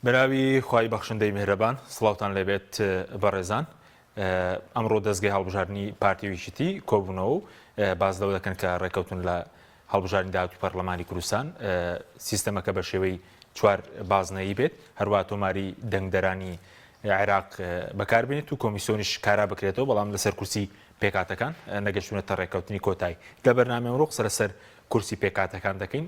بەراوی خوای بەخشندەی میهرەبان سڵاوتان لەبێت بەڕێزان ئەمڕۆ دەستگای هەڵبژاردننی پارتیویشتی کۆبوونەوە و باز لەوە دەکەن کە ڕێکەوتن لە هەڵبژاردننی داهاتوی پەرلەمانی کوردستان سیستەمەکە بە شێوەی چوار بازنەیی بێت هەروە تۆماری دەنگدەرانی عێراق بەکاربێنێت و کۆمیسیۆنیش کارا بکرێتەوە بەڵام لەسەر کورسی پێکاتەکان نەگەشتونەتە ڕێکەوتنی کۆتایی لە بەرنامە ئەمڕۆ قسە لەسەر کورسی پێکاتەکان دەکەین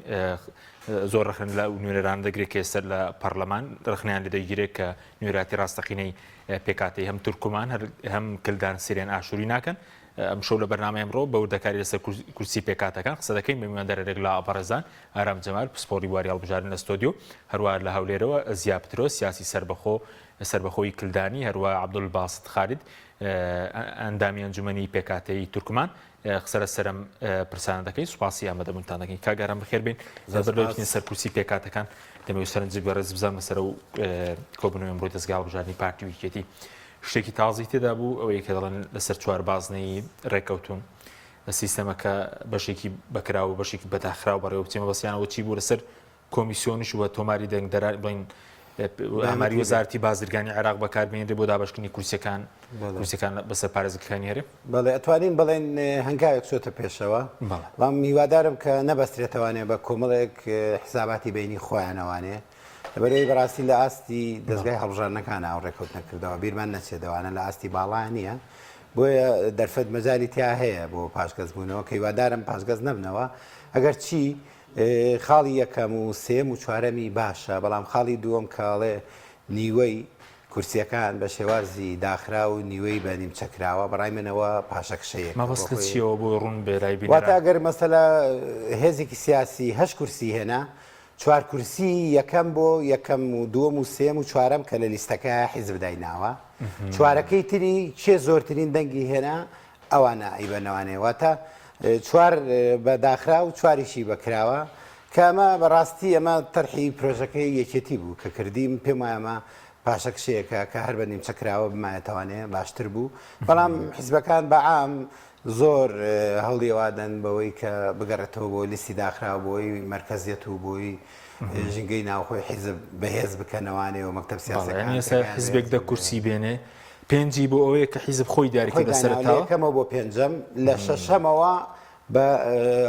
زۆر ڕخن لە نوێنەران دەگرێت کە ئێستا لە پەرلەمان ڕخنیان لە دەیگیرێت کە نوێراتی ڕاستەقینەی پێکاتی هەم تورکمان هەم کلدان سیرێن ئاشووری ناکەن ئەم شەو لە بەرنامە ئەمڕۆ بە وردەکاری لەسەر کورسی پێکاتەکان قسە دەکەین بە میواندارێک لە ئاپەرەزان ئارام جەمال پسپۆڕی بواری هەڵبژاردن لە ستۆدیۆ هەروە لە هەولێرەوە زیا پترۆس سیاسی سربەخۆی کلدانی هەروە عەبدولباست خالید ئەندامی ئەنجومەنی پێکاتەی تورکمان قسە لەسەرم پرسانە دەکەین سوپاسی ئامادەبوونتان دەکەین کاگەران بەخێر بێن زەبەربێتین سەر کورسی پێکاتەکان دەمەوێت سەرنجی بەڕێز بزان بەسەر و کۆبوونەوەی ئەمڕۆی دەستگای هەڵبژاردننی پارتیویەتی شتێکی تازی تێدا بوو ئەوەیە کە دەڵێن لەسەر چوار بازنەی ڕێکەوتون لە سیستەمەکە بەشێکی بەکراوە و بەشێکی بەتاخراو بەڕێوە بچێمە بەسییانەوە چی بوو لەسەر کۆمیسیۆنیش وە تۆماری دەنگدەران بڵین ئەماری وەزارەتی بازرگانی عێراق بەکاربێنێت بۆ دابەشکردنی کورسەکان بەسەر پارێزگەکانی هەرێ بەڵێ ئەتوانین بڵێن هەنگاوێک چۆتە پێشەوە بەڵام میوادارم کە نەبەسترێتەوانێ بە کۆمەڵێک حساباتی بینی خۆیانەوانێ لەبەرەوەی بەڕاستی لە ئاستی دەستگای هەڵبژاردنەکان ڕێکەوت نەکردەوە بیرمان نەچێتەوەوانە لە ئاستی باڵا نییە بۆیە دەرفەت مەجای تیا هەیە بۆ پاشگەز بوونەوە کە هیوادارم پاشگەز نەبنەوە ئەگەر چی خاڵی یەکەم و سێم و چوارەمی باشە بەڵام خاڵی دووەم کاڵێ نیوەی کورسیەکان بە شێوازی داخرا و نیوەی بە نیمچەکراوە بەڕای منەوە پاشەکشەیە مەبەستە چیەوە بۆ ڕوون بێرای بین واتە ئەگەر مەسەلا هێزێکی سیاسی هەشت کورسی هێنا چوار کورسی یەکەم بۆ یەکەم و دووەم و سێم و چوارەم کە لە لیستەکە حیزب دایناوە چوارەکەی تری چێ زۆرترین دەنگی هێنا ئەوانە ئەیبەنەوانێ واتە چوار بە داخرا و چواریشی بەکراوە کە ئەمە بەڕاستی ئەمە تەرحی پرۆژەکەی یەکێتی بوو کە کردیم پێم وایە پاشەکشەیەکە کە هەر بە نیمچەکراوە بمایەتەوانێ باشتر بوو بەڵام حیزبەکان بەعام زۆر هەڵیێوادەن بەوەی کە بگەڕێتەوە بۆ لیستی داخرا بۆی مرکزیەت و بۆی ژنگەی ناوخۆی حیزب بەهێز بکەنەوانێ و مەکتەب سیاسەکان حیزبێک دە کورسی بێنێ پێنجی بۆ ئەوەیە کە حیزب خۆی دیاریکردە سەرەتاوە یەکەمەوە بۆ پێنجەم لە شەشەمەوە بە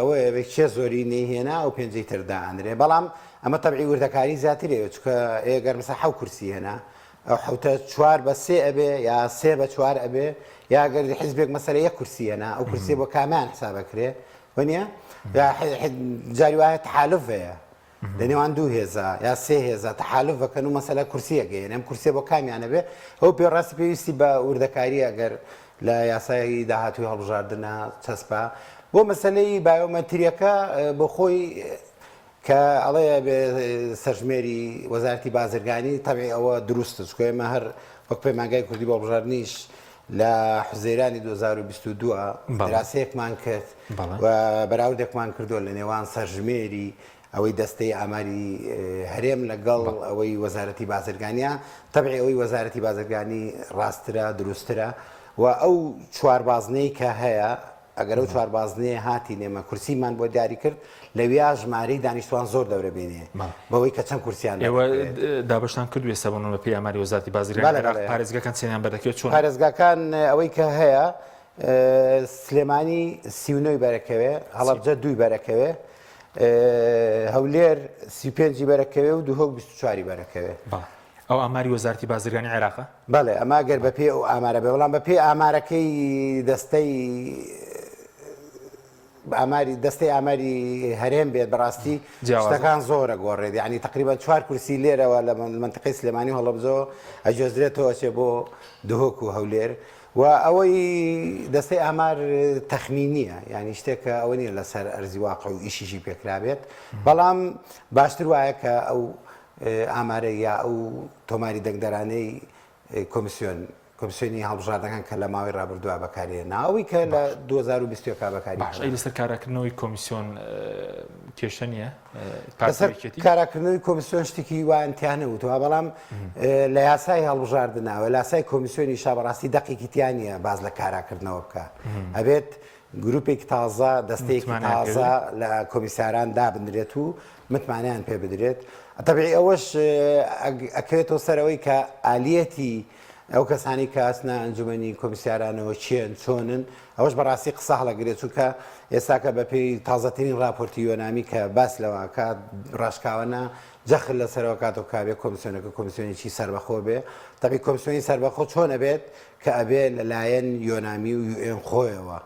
ئەوەیە چێ زۆری نەهێنا و پێنجەی تردا ئەندرێ بەڵام ئەمە تەبعی وردەکاری زیاترەوە چکە ئێگەر مەسا حەو کورسی هێنا ئەو حوتە چوار بە سێ ئەبێ یا سێ بە چوار ئەبێ یاگەر حیزبێک مەسەرە یەک کورسی هێنا ئەو کورسی بۆ کامیان حسابەکرێ وەنیە یا جاری وایە تحالف هەیە لەنێوان دوو هێزە یا سێ هێزە تحالف بکەن و مەسەلا کورسیەکەین ئەم کورسێ بۆ کامیانە بێ ئەو پێڕاستی پێویستی بە وردەکاری ئەگەر لە یاسایی داهاتوی هەڵبژاردنە چەسپا بۆ مەسلەی بایۆمەتریەکە بۆ خۆی کە ئەڵەیە بێ سەرژمێری وەزارەتی بازرگانی تەبعی ئەوە دروستە چکە ئێمە هەر وەک پەیمانگای کوردی بۆ هەڵبژاردنیش لە حوزەیرانی 2022 دراسەیەکمان کرد و بەراوردێکمان کردووە لە نێوان سەرژمێری ئەوەی دەستەی ئاماری هەرێم لەگەڵ ئەوەی وەزارەتی بازرگانیە تەبعی ئەوەی وەزارەتی بازرگانی ڕاسترە دروسترە و ئەو چوار بازنەی کە هەیە ئەگەر ئەو چوار بازنەیە هاتی نێمە کورسیمان بۆ دیاری کرد لەویا ژمارەی دانیشتوان زۆر دەورە بێنێ بەوەی کە چەند کورسیان ئێوە دابشتان کردوێ سەبوون بە پێی ئاماری وەزارەتی بازرگانی پارێزگاکان چێنیان بەردەکەوێت چۆن پارێزگاکان ئەوەی کە هەیە سلێمانی 39 بەرەکەوێ هەڵەبجە 2 بەرەکەوێ هەولێر 35 بەرەکەوێ و دووهۆک 24 بەرەکەوێ ئەو ئاماری وەزارەتی بازرگانی عێراقە بەڵێ ئەما گەر بە پێ ئەو ئامارە بێ بەڵام بە پێ ئامارەکەی دەستەی ئاماری هەرێم بێت بەڕاستی شتەکان زۆرە گۆڕێت یعنی تقریبا 4 کورسی لێرەوە لە منطقەی سلێمانی و هەڵەبجە ئەجۆزرێتەوە چێ بۆ دووهۆک و هەولێر و ئەوەی دەستەی ئامار تەخمینیە یعنی شتێکە ئەوە نیە لەسەر ئەرزی واقع و ئیشیشی پێکرابێت بەڵام باشتر وایە کە ئەو ئامارە یا ئەو تۆماری دەنگدەرانەی کۆمیسیۆنی هەڵبژاردنەکان کە لە ماوەی ڕابردووە بەکارهێنا ئەوەی کە لە 2020 بەکاری باش ئەی لەسەر کاراکردنەوەی کۆمیسیۆن کێشە نییە کاراکردنەوەی کۆمیسیۆن شتێکی وایەنتیانە وتەوە بەڵام لە یاسای هەڵبژاردنەوە لە یاسای کۆمیسیۆنی شابەڕاستی دەقێکی تیانە باز لە کاراکردنەوە بکە ئەبێت گروپێکی تازە دەستەیەکی تازە لە کۆمیساران دابدرێت و متمانیان پێ بدرێت طبيعي ئەوەش ئەکرێتەوە سەرەوەی کە ئالەتی ئەو کەسانی کە ئەسنا ئەنجومەنی کۆمیسیارانەوە چێن چۆنن ئەوەش بەڕاستی قسە هەڵەگرێت چونکە ئێستا کە بەپێی تازەترین راپۆرتی یۆنامی کە باس لەوەکات ڕاشکاوەنە جەخل لەسەرەوە کاتەوە کابێ کۆمیسیۆنەکە کۆمیسیۆنێکی سەربەخۆ بێ تەبی کۆمیسیۆنی سەربەخۆ چۆنە بێت کە ئەبێ لەلایەن یۆنامی و UN خۆیەوە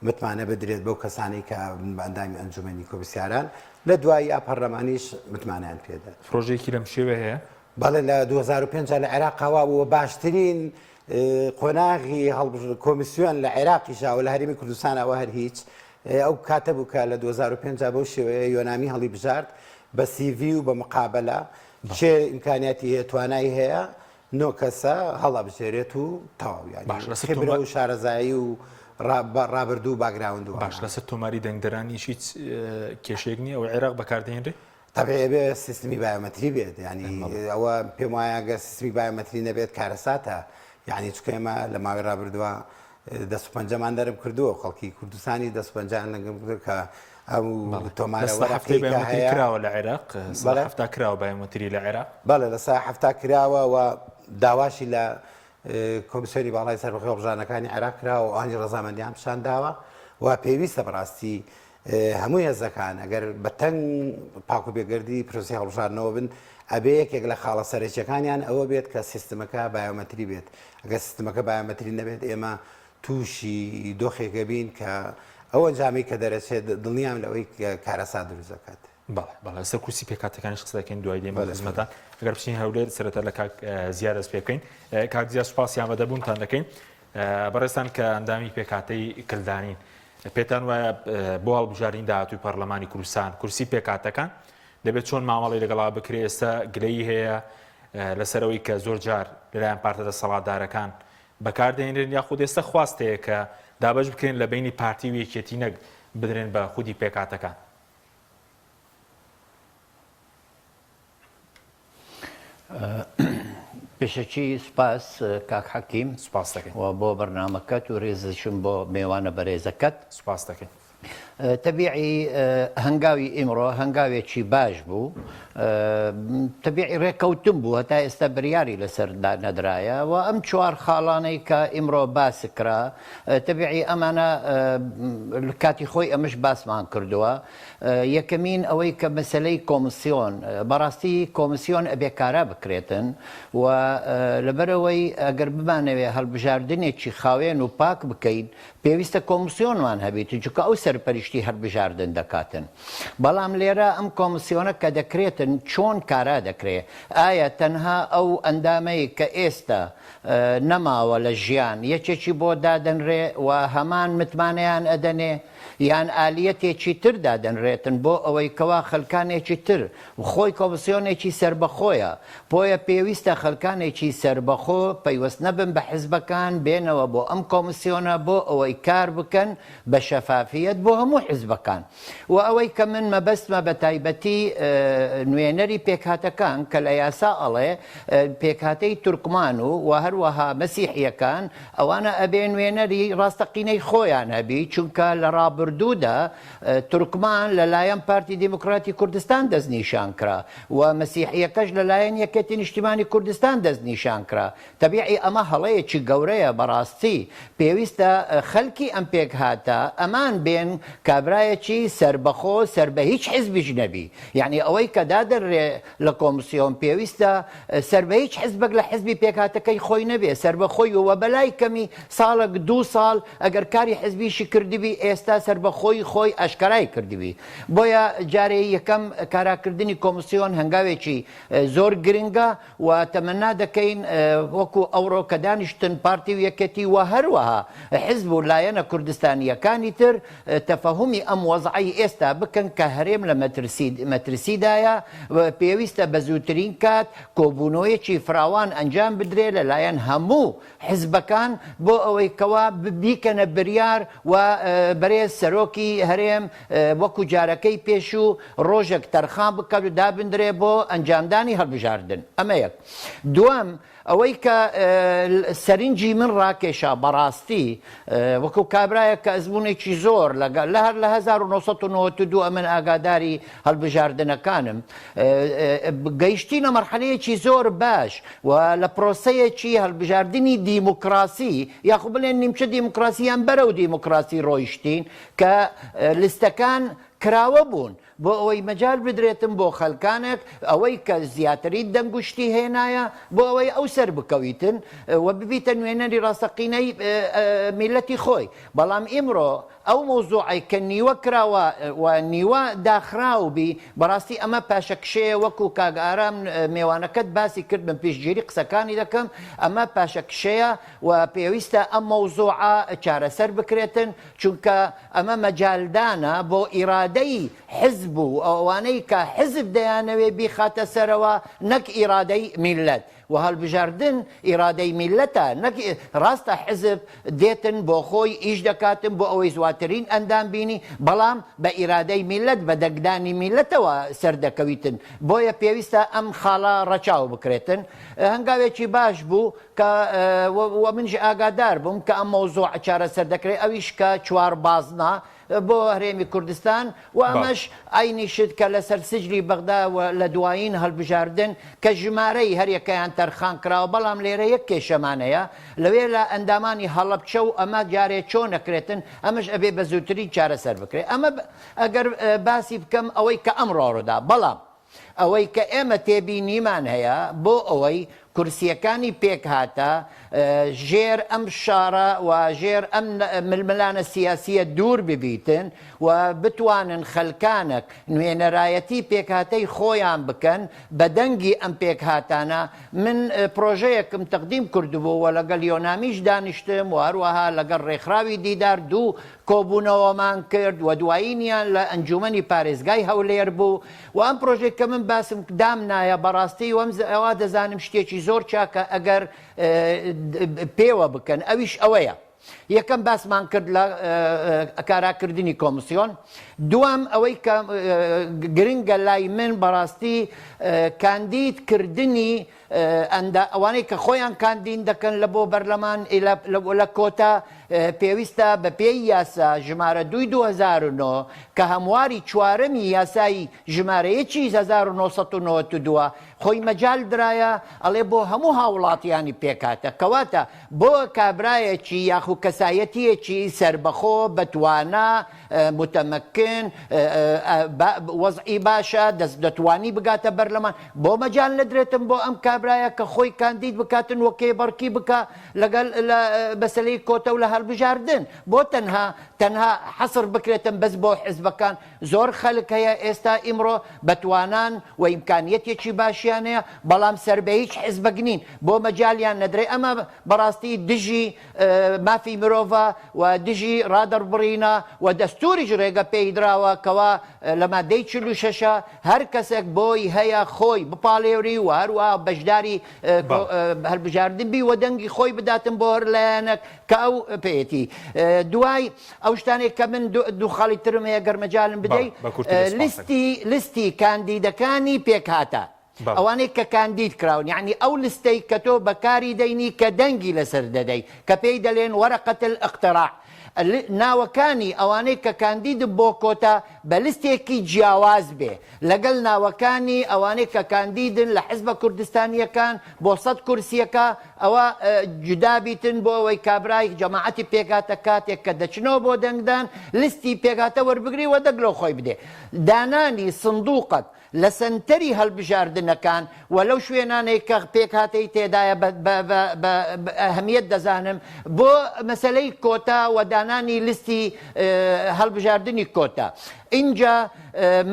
متمانە بدرێت بەو کەسانی کە بەندامی ئەنجومەنی کۆمیسیاران لە دوایی ئاپەرلەمانیش متمانیان پێدات. پرۆژێکی لەم شێوە هەیە؟ بەڵێ لە 2005 لە عێراقاوا بووە باشترین قۆناغی کۆمیسیۆن لە عێراقیشاوە لە هەرێمی کوردستانەوە هەر هیچ ئەو کاتە بوو کە لە 2005 بەو شێوەیە یۆنامی هەڵی بژارد بە CV و بە مقابلە چێ ئیمکانیاتی هەیە توانایی هەیە نۆ کەسە هەڵا بژێرێت و تەواو خبرە و شارەزایی و ڕابردوو باگراوند و باش لەسەر تۆماری دەنگدەرانی هیچ کێشێک نییە ئەو عێراق بەکاردێنرێ؟ طبيعي بێ سیستمی بایۆمەتری بێت ینی ئەوە پێم وایە گە سیستمی بایۆمەتری نەبێت کارەساتە یعنی چکەمە لە ماوەی ڕابردووە دەست و پەنجەمان دەرم کردووە خەڵکی کوردستانی دەست و پەنجیان لەگەم کە ئەو تۆمارە وەرەقەی کراوە لە عێراق هەفتا کراوە بایۆمەتری لە عێراق بەڵێ لە سا هەفتا کراوە و داواشی لە کۆمیسیۆنی باڵای سەربەخۆ هەڵبژاردنەکانی عێراق کراوە و ئاهەنگی ڕەزامەندیان پیشان داوە و پێویستە بەڕاستی هەموو هێزەکان ئەگەر بە تەنگ پاک و بێگەردی پرۆسی هەڵبژاردنەوە بن ئەبێ یەکێک لە خاڵە سەرەکیەکانیان ئەوە بێت کە سیستمەکە بایۆمەتری بێت ئەگەر سیستمەکە بایۆمەتری نەبێت ئێمە تووشی دۆخێکە بین کە ئەو ئەنجامی کە دەرەچێت دڵنیام لەوەی کارەسات دروست دەکات. بەڵێ سەر کورسی پێکاتەکانیش قسە دەکەین دوای دێمە خزمەتان ئەگەر بچین هەولێر سەرەتا لە کاک زیاد دەست پێ بکەین کاک زیاد سوپاسی ئامادەبوونتان دەکەین بەڕێستان کە ئەندامی پێکاتەی کلدانین پێتان وایە بۆ هەڵبژاردننی داهاتووی پەرلەمانی کوردستان کورسی پێکاتەکان دەبێت چۆن مامەڵی لەگەڵا بکرێ ئێستا گلەی هەیە لەسەرەوەی کە زۆر جار لەلایەن پارتە دەسەڵاتدارەکان بەکاردێنرێن یاخود ئێستا خواستەیە کە دابش بکرێن لە بینی پارتی و یەکێتی نەک بدرێن بە خودی پێکاتەکان. پێشەکی سپاس کاک حەکیم سپاس دەکەین و بۆ بەرنامەکەت و ڕێزشم بۆ میێوانە بەڕێزەکەت سپاس دەکەین. تەبیعی هەنگاوی ئیمڕۆ هەنگاوێکی باش بوو تەبیعی ڕێکەوتم بوو هەتا ئێستا بریاری لەسەردا نەدرایە و ئەم چوار خاڵانەی کە ئیمڕۆ باسکرا تەبیعی ئەمانە کاتی خۆی ئەمش باسمان کردووە یەکەمین ئەوەی کە مەسلەی کۆمسیۆن بەڕاستی کۆمسیۆن ئەبێکارە بکرێتن و لەبەرەوەی ئەگەر بمانەوێ هەڵبژاردنێکی خاوێن و پاک بکەین پێویستە کۆمسیۆنمان هەبێت چونکە ئەو سەرپەرشتی هەڵبژاردن دەکاتن بەڵام لێرە ئەم کۆمسیۆنە کە دەکرێتن چۆن کارا دەکرێت ئایا تەنها ئەو ئەندامەی کە ئێستا نەماوە لە ژیان یەکێکی بۆ دادەنرێ و هەمان متمانەیان ئەدەنێ یان ئالیەتێکی تر دادەنرێتن بۆ ئەوەی کەوا خەلکانێکی تر خۆی کۆمسیۆنێکی سربەخۆیە بۆیە پێویستە خەلکانێکی سربەخۆ پەیوەست نەبن بە حیزبەکان بێنەوە بۆ ئەم کۆمسیۆنە بۆ ئەوەی کار بکەن بە شەفافیەت بۆ هەموو حیزبەکان و ئەوەی کە من مەبەستمە بە تایبەتی نوێنەری پێکهاتەکان کە لە یاسا ئەڵێ پێکهاتەی تورکمان و هەروەها مەسیحیەکان ئەوانە ئەبێ نوێنەری ڕاستەقینەی خۆیان هەبی چونکە لە ڕابردوودا تورکمان لەلایەن پارتی دیموکراتی کوردستان دەستنیشان کرا و مەسیحیەکەش لەلایەن یەکێتی نیشتیمانی کوردستان دەستنیشان کرا تەبیعی ئەمە هەڵەیەکی گەورەیە بەڕاستی پێویستە خەلکی ئەم پێکهاتە ئەمان بێن کابرایەکی سربەخۆ سەر بە هیچ حیزبیش نەبی یعنی ئەوەی کە دادەڕێ لە کۆمسیۆن پێویستە سەر بە هیچ حیزبێک لە حیزبی پێکهاتەکەی خۆی نەبێ سەر بە خۆی و بەلای کەمی ساڵێک 2 ساڵ ئەگەر کاری حیزبیشی کردبی ئێستا سەر بە خۆی ئەشکرای کردبی بۆیە جارێ یەکەم کاراکردنی کۆمسیۆن هەنگاوێکی زۆر گرنگە و تەمەنا دەکەین وەکو ئەوڕۆ کە دانیشتن پارتی و یەکێتی و هەروەها حیزب و لایەنە کوردستانیەکانی تر تەفەهومی ئەم وەزعی ئێستا بکەن کە هەرێم لە مەترسیدایە پێویستە بە زووترین کات کۆبوونەوەیەکی فراوان ئەنجام بدرێ لەلایەن هەموو حیزبەکان بۆ ئەوەی کەوا بیکەنە بریار و بەرێز سەرۆکی هەرێم وەکو جارەکەی پێش و ڕۆژێک تەرخان بکات و دابدرێ بۆ ئەنجامدانی هەڵبژاردن ئەمە یەک دووەم ئەوەی کە سەرنجی من ڕاکێشا بەڕاستی وەکو کابرایە کە ئەزمونێکی زۆر لە هەر لە 1992 ئەمن ئاگاداری هەڵبژاردنەکانم گەیشتینە مەرحەلەیەکی زۆر باش و لە پرۆسەیەکی هەڵبژاردننی دیموکراسی یاخو بڵێن نیمچە دیموکراسیان بەرەو دیموکراسی ڕۆیشتین کە لیستەکان کراوە بوون بۆ ئەوەی مەجال بدرێتم بۆ خەلکانێک ئەوەی کە زیاتری دەنگشتی هێنایە بۆ ئەوەی ئەو سەر بکەویتن و ببیتە نوێنەری ڕاستەقینەی میلەتی خۆی بەڵام ئیمڕۆ ئەو مۆزوعی کە نیوە کراوە و نیوە داخراوبی بەڕاستی ئەمە پاشەکشەیە وەکو کاگئارام میێوانەکەت باسی کرد من پێشگیری قسەکانی دەکەم ئەمە پاشەکشەیە و پێویستە ئەم مەوزوعە چارەسەر بکرێتن چونکە ئەمە مەجالدانە بۆ ئیرادەی حزب و ئەوانەی کە حزب دەیانەوێ بیخاتە سەرەوە نەک ئیرادەی میلەت و هەڵبژاردن ئیرادەی میلەتە نەک ڕاستە حزب دێتن بۆ خۆی ئیش دەکاتن بۆ ئەوەی زواترین ئەندام بینی بەڵام بە ئیرادەی میلەت بە دەگدانی میلەتەوە سەردەکەویتن بۆیە پێویستە ئەم خاڵە ڕەچاو بکرێتن هەنگاوێکی باش بوو کە منژ ئاگادار بووم کە ئەم مەوزوع چارەسەر دەکرێت ئەویش کە چوار بازنا بۆ هەرێمی کوردستان و ئەمەش ئاینی شت کە لەسەر سجلی بەغدا و لە دوایین هەڵبژاردن کە ژمارەی هەریەکەیان تەرخان کراوە بەڵام لێرە یەک کێشەمانەیە لەوێ لە ئەندامانی هەڵەبچە و ئەمە جارێ چۆن نەکرێتن ئەمەش ئەبێ بە زووتری چارەسەر بکرێت ئەمە ئەگەر باسی بکەم ئەوەی کە ئەمڕۆڕدا بەڵام ئەوەی کە ئێمە تێبینیمان هەیە بۆ ئەوەی کورسیەکانی پێک هاتە ژێر ئەم شارە و ژێر ئەم ململانە سیاسیە دوور ببیتن و بتوانن خەلکانێک نوێنەرایەتی پێکهاتەی خۆیان بکەن بە دەنگی ئەم پێکهاتانە من پرۆژەیەکم تەقدیم کردبوو و لەگەڵ یۆنامیش دانیشتم و هەروەها لەگەڵ ڕێکخراوی دیدار دوو کۆبوونەوەمان کرد و دوایینیان لە ئەنجومەنی پارێزگای هەولێر بوو و ئەم پرۆژێک کە من باسم دام نایە بەڕاستی ئەوە دەزانم شتێکی زۆر چاکە ئەگەر پێوە بکەن ئەویش ئەوەیە یەکەم باسمان کرد لە کاراکردنی کۆمسیۆن دوام ئەوەی کە گرنگە لای من بەڕاستی کاندیدکردنی ئەوانەی کە خۆیان کاندین دەکەن لە بۆ بەرلەمان لە کۆتا پێویستە بە پێی یاسا ژمارە 2009 کە هەمواری چوارەمی یاسایی ژمارەیەکی 1992 خۆی مەجال درایە ئەڵێ بۆ هەموو هاوڵاتیانی پێکاتە کەواتە بۆ کابرایەکی یاخو کەسایەتیەکی سربەخۆ بەتوانە متەمەکن وەزعی باشە دەتوانی بگاتە بەرلەمان بۆ مەجال نەدرێتم بۆ ئەم کابرایە کە خۆی کاندید بکاتن وە کێبەڕکی بکە لەگەڵ بەسەلەی کۆتە و لە هەڵبژاردن بۆ تەنها حەسر بکرێتن بەس بۆ حزبەکان زۆر خەلک هەیە ئێستا ئیمڕۆ بەتوانان و ئیمکانیەتێکی باشیان هەیە بەڵام سەر بە هیچ حزبەگنین بۆ مەجالیان نەدرێ ئەمە بەڕاستی دژی مافی مرۆڤە و دژی ڕادەربڕینە و دەستوریش ڕێگە پێی دراوە کەوا لە مادەی 46 هەر کەسێک بۆی هەیە خۆی بپاڵێوری و هەروە بەشداری هەڵبژاردن بی و دەنگی خۆی بداتن بۆ هەر لایەنێک کە ئەو پێێتی دوای ئەو شتانێک کە من دوو خاڵی ترم هەیە گەرمەجالم بدەیت لیستی کاندیدەکانی پێکهاتە ئەوانەی کە کاندید کراون یعنی ئەو لستەی کە تۆ بەکاری دەینی کە دەنگی لەسەر دەدەی کە پێی دەڵێن وەرەقەت الاقتراع ناوەکانی ئەوانەی کە کاندید بۆ کۆتا بە لستێکی جیاواز بێ لەگەڵ ناوەکانی ئەوانەی کە کاندیدن لە حزبە کوردستانیەکان بۆ 100 کورسیەکە ئەوە جودابیتن بۆ ئەوەی کابرای جەماعەتی پێکاتە کاتێک کە دەچنەوە بۆ دەنگدان لیستی پێکاتە وەربگری و دەگلۆ خۆی بدێ دانانی سندوقت لە سنتەری هەڵبژاردنەکان و لەو شوێنانەی کە پێکهاتەی تێدایە بە ئەهەمیەت دەزانم بۆ مەسەلەی کۆتا و دانانی لیستی هەڵبژاردننی کۆتا اینجا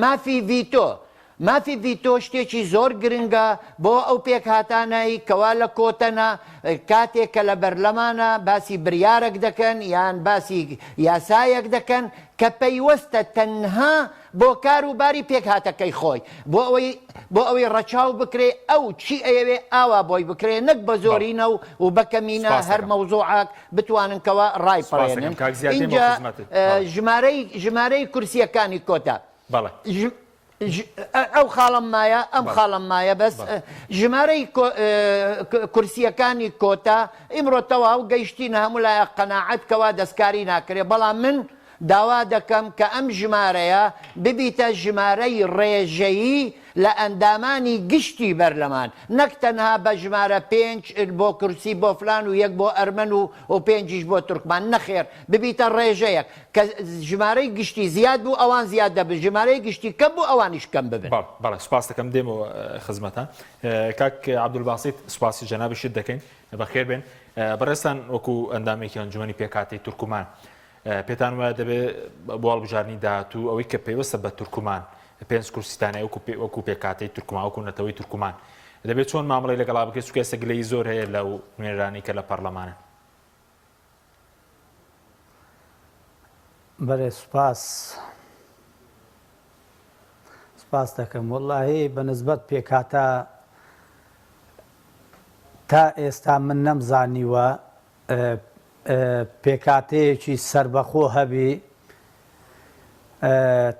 مافی ڤیتۆ شتێکی زۆر گرنگە بۆ ئەو پێکهاتانەی کەوا لە کۆتەنە کاتێک کە لە بەرلەمانە باسی بریارێک دەکەن یان باسی یاسایەک دەکەن کە پەیوەستە تەنها بۆ کاروباری پێکهاتەکەی خۆی بۆ ئەوەی ڕەچاو بکرێ ئەو چی ئەیەوێ ئاوا بۆی بکرێ نەک بە زۆرینە و بەکەمینە هەر مەوزوعاک بتواننکەوە ڕایپەڕێنن اینجا ژمارەی کورسیەکانی کۆتا ئەو خاڵم مایە ئەم خاڵم مایە بەس ژمارەی کورسیەکانی کۆتا ئیمڕۆ تەواو گەیشتینە هەموو لایە قەناعەت کەوا دەستکاری ناکرێ بەڵام من داوا دەکەم کە ئەم ژمارەیە ببیتە ژمارەی ڕێژەیی لە ئەندامانی گشتی بەرلەمان نەک تەنها بە ژمارە 5 بۆ کورسی بۆ فلان و 1 بۆ ئەرمەن و 5 بۆ تورکمان نەخێر ببیتە ڕێژەیەک کە ژمارەی گشتی زیاد بوو ئەوان زیاد دەبن ژمارەی گشتی کەم بوو ئەوانیش کەم ببن. بەڵێ سوپاس دەکەم دێمەوە خزمەتان کاک عەبدولباسیت سوپاسی جەنابشت دەکەین بەخێر بێن بەڕێستان وەکو ئەندامێکی ئەنجومەنی پێکهاتەی تورکمان پێتان وایە دەبێت بۆ هەڵبژاردننی داهاتوو ئەوەی کە پێوەستە بە تورکمان 5 کورسستانەیە وەکو پێکهاتەی تورکمان وەکو نەتەوەی تورکمان دەبێت چۆن مامەڵەی لەگەڵا بکەیت چونکە ئێستا گلەی زۆر هەیە لەو نوێنەرانی کە لە پەرلەمانە. بەڵێ سوپاس دەکەم وەڵڵاهی بەنسبەت پێکهاتە تا ئێستا من نەمزانیوە پێکهاتەیەکی سربەخۆ هەبی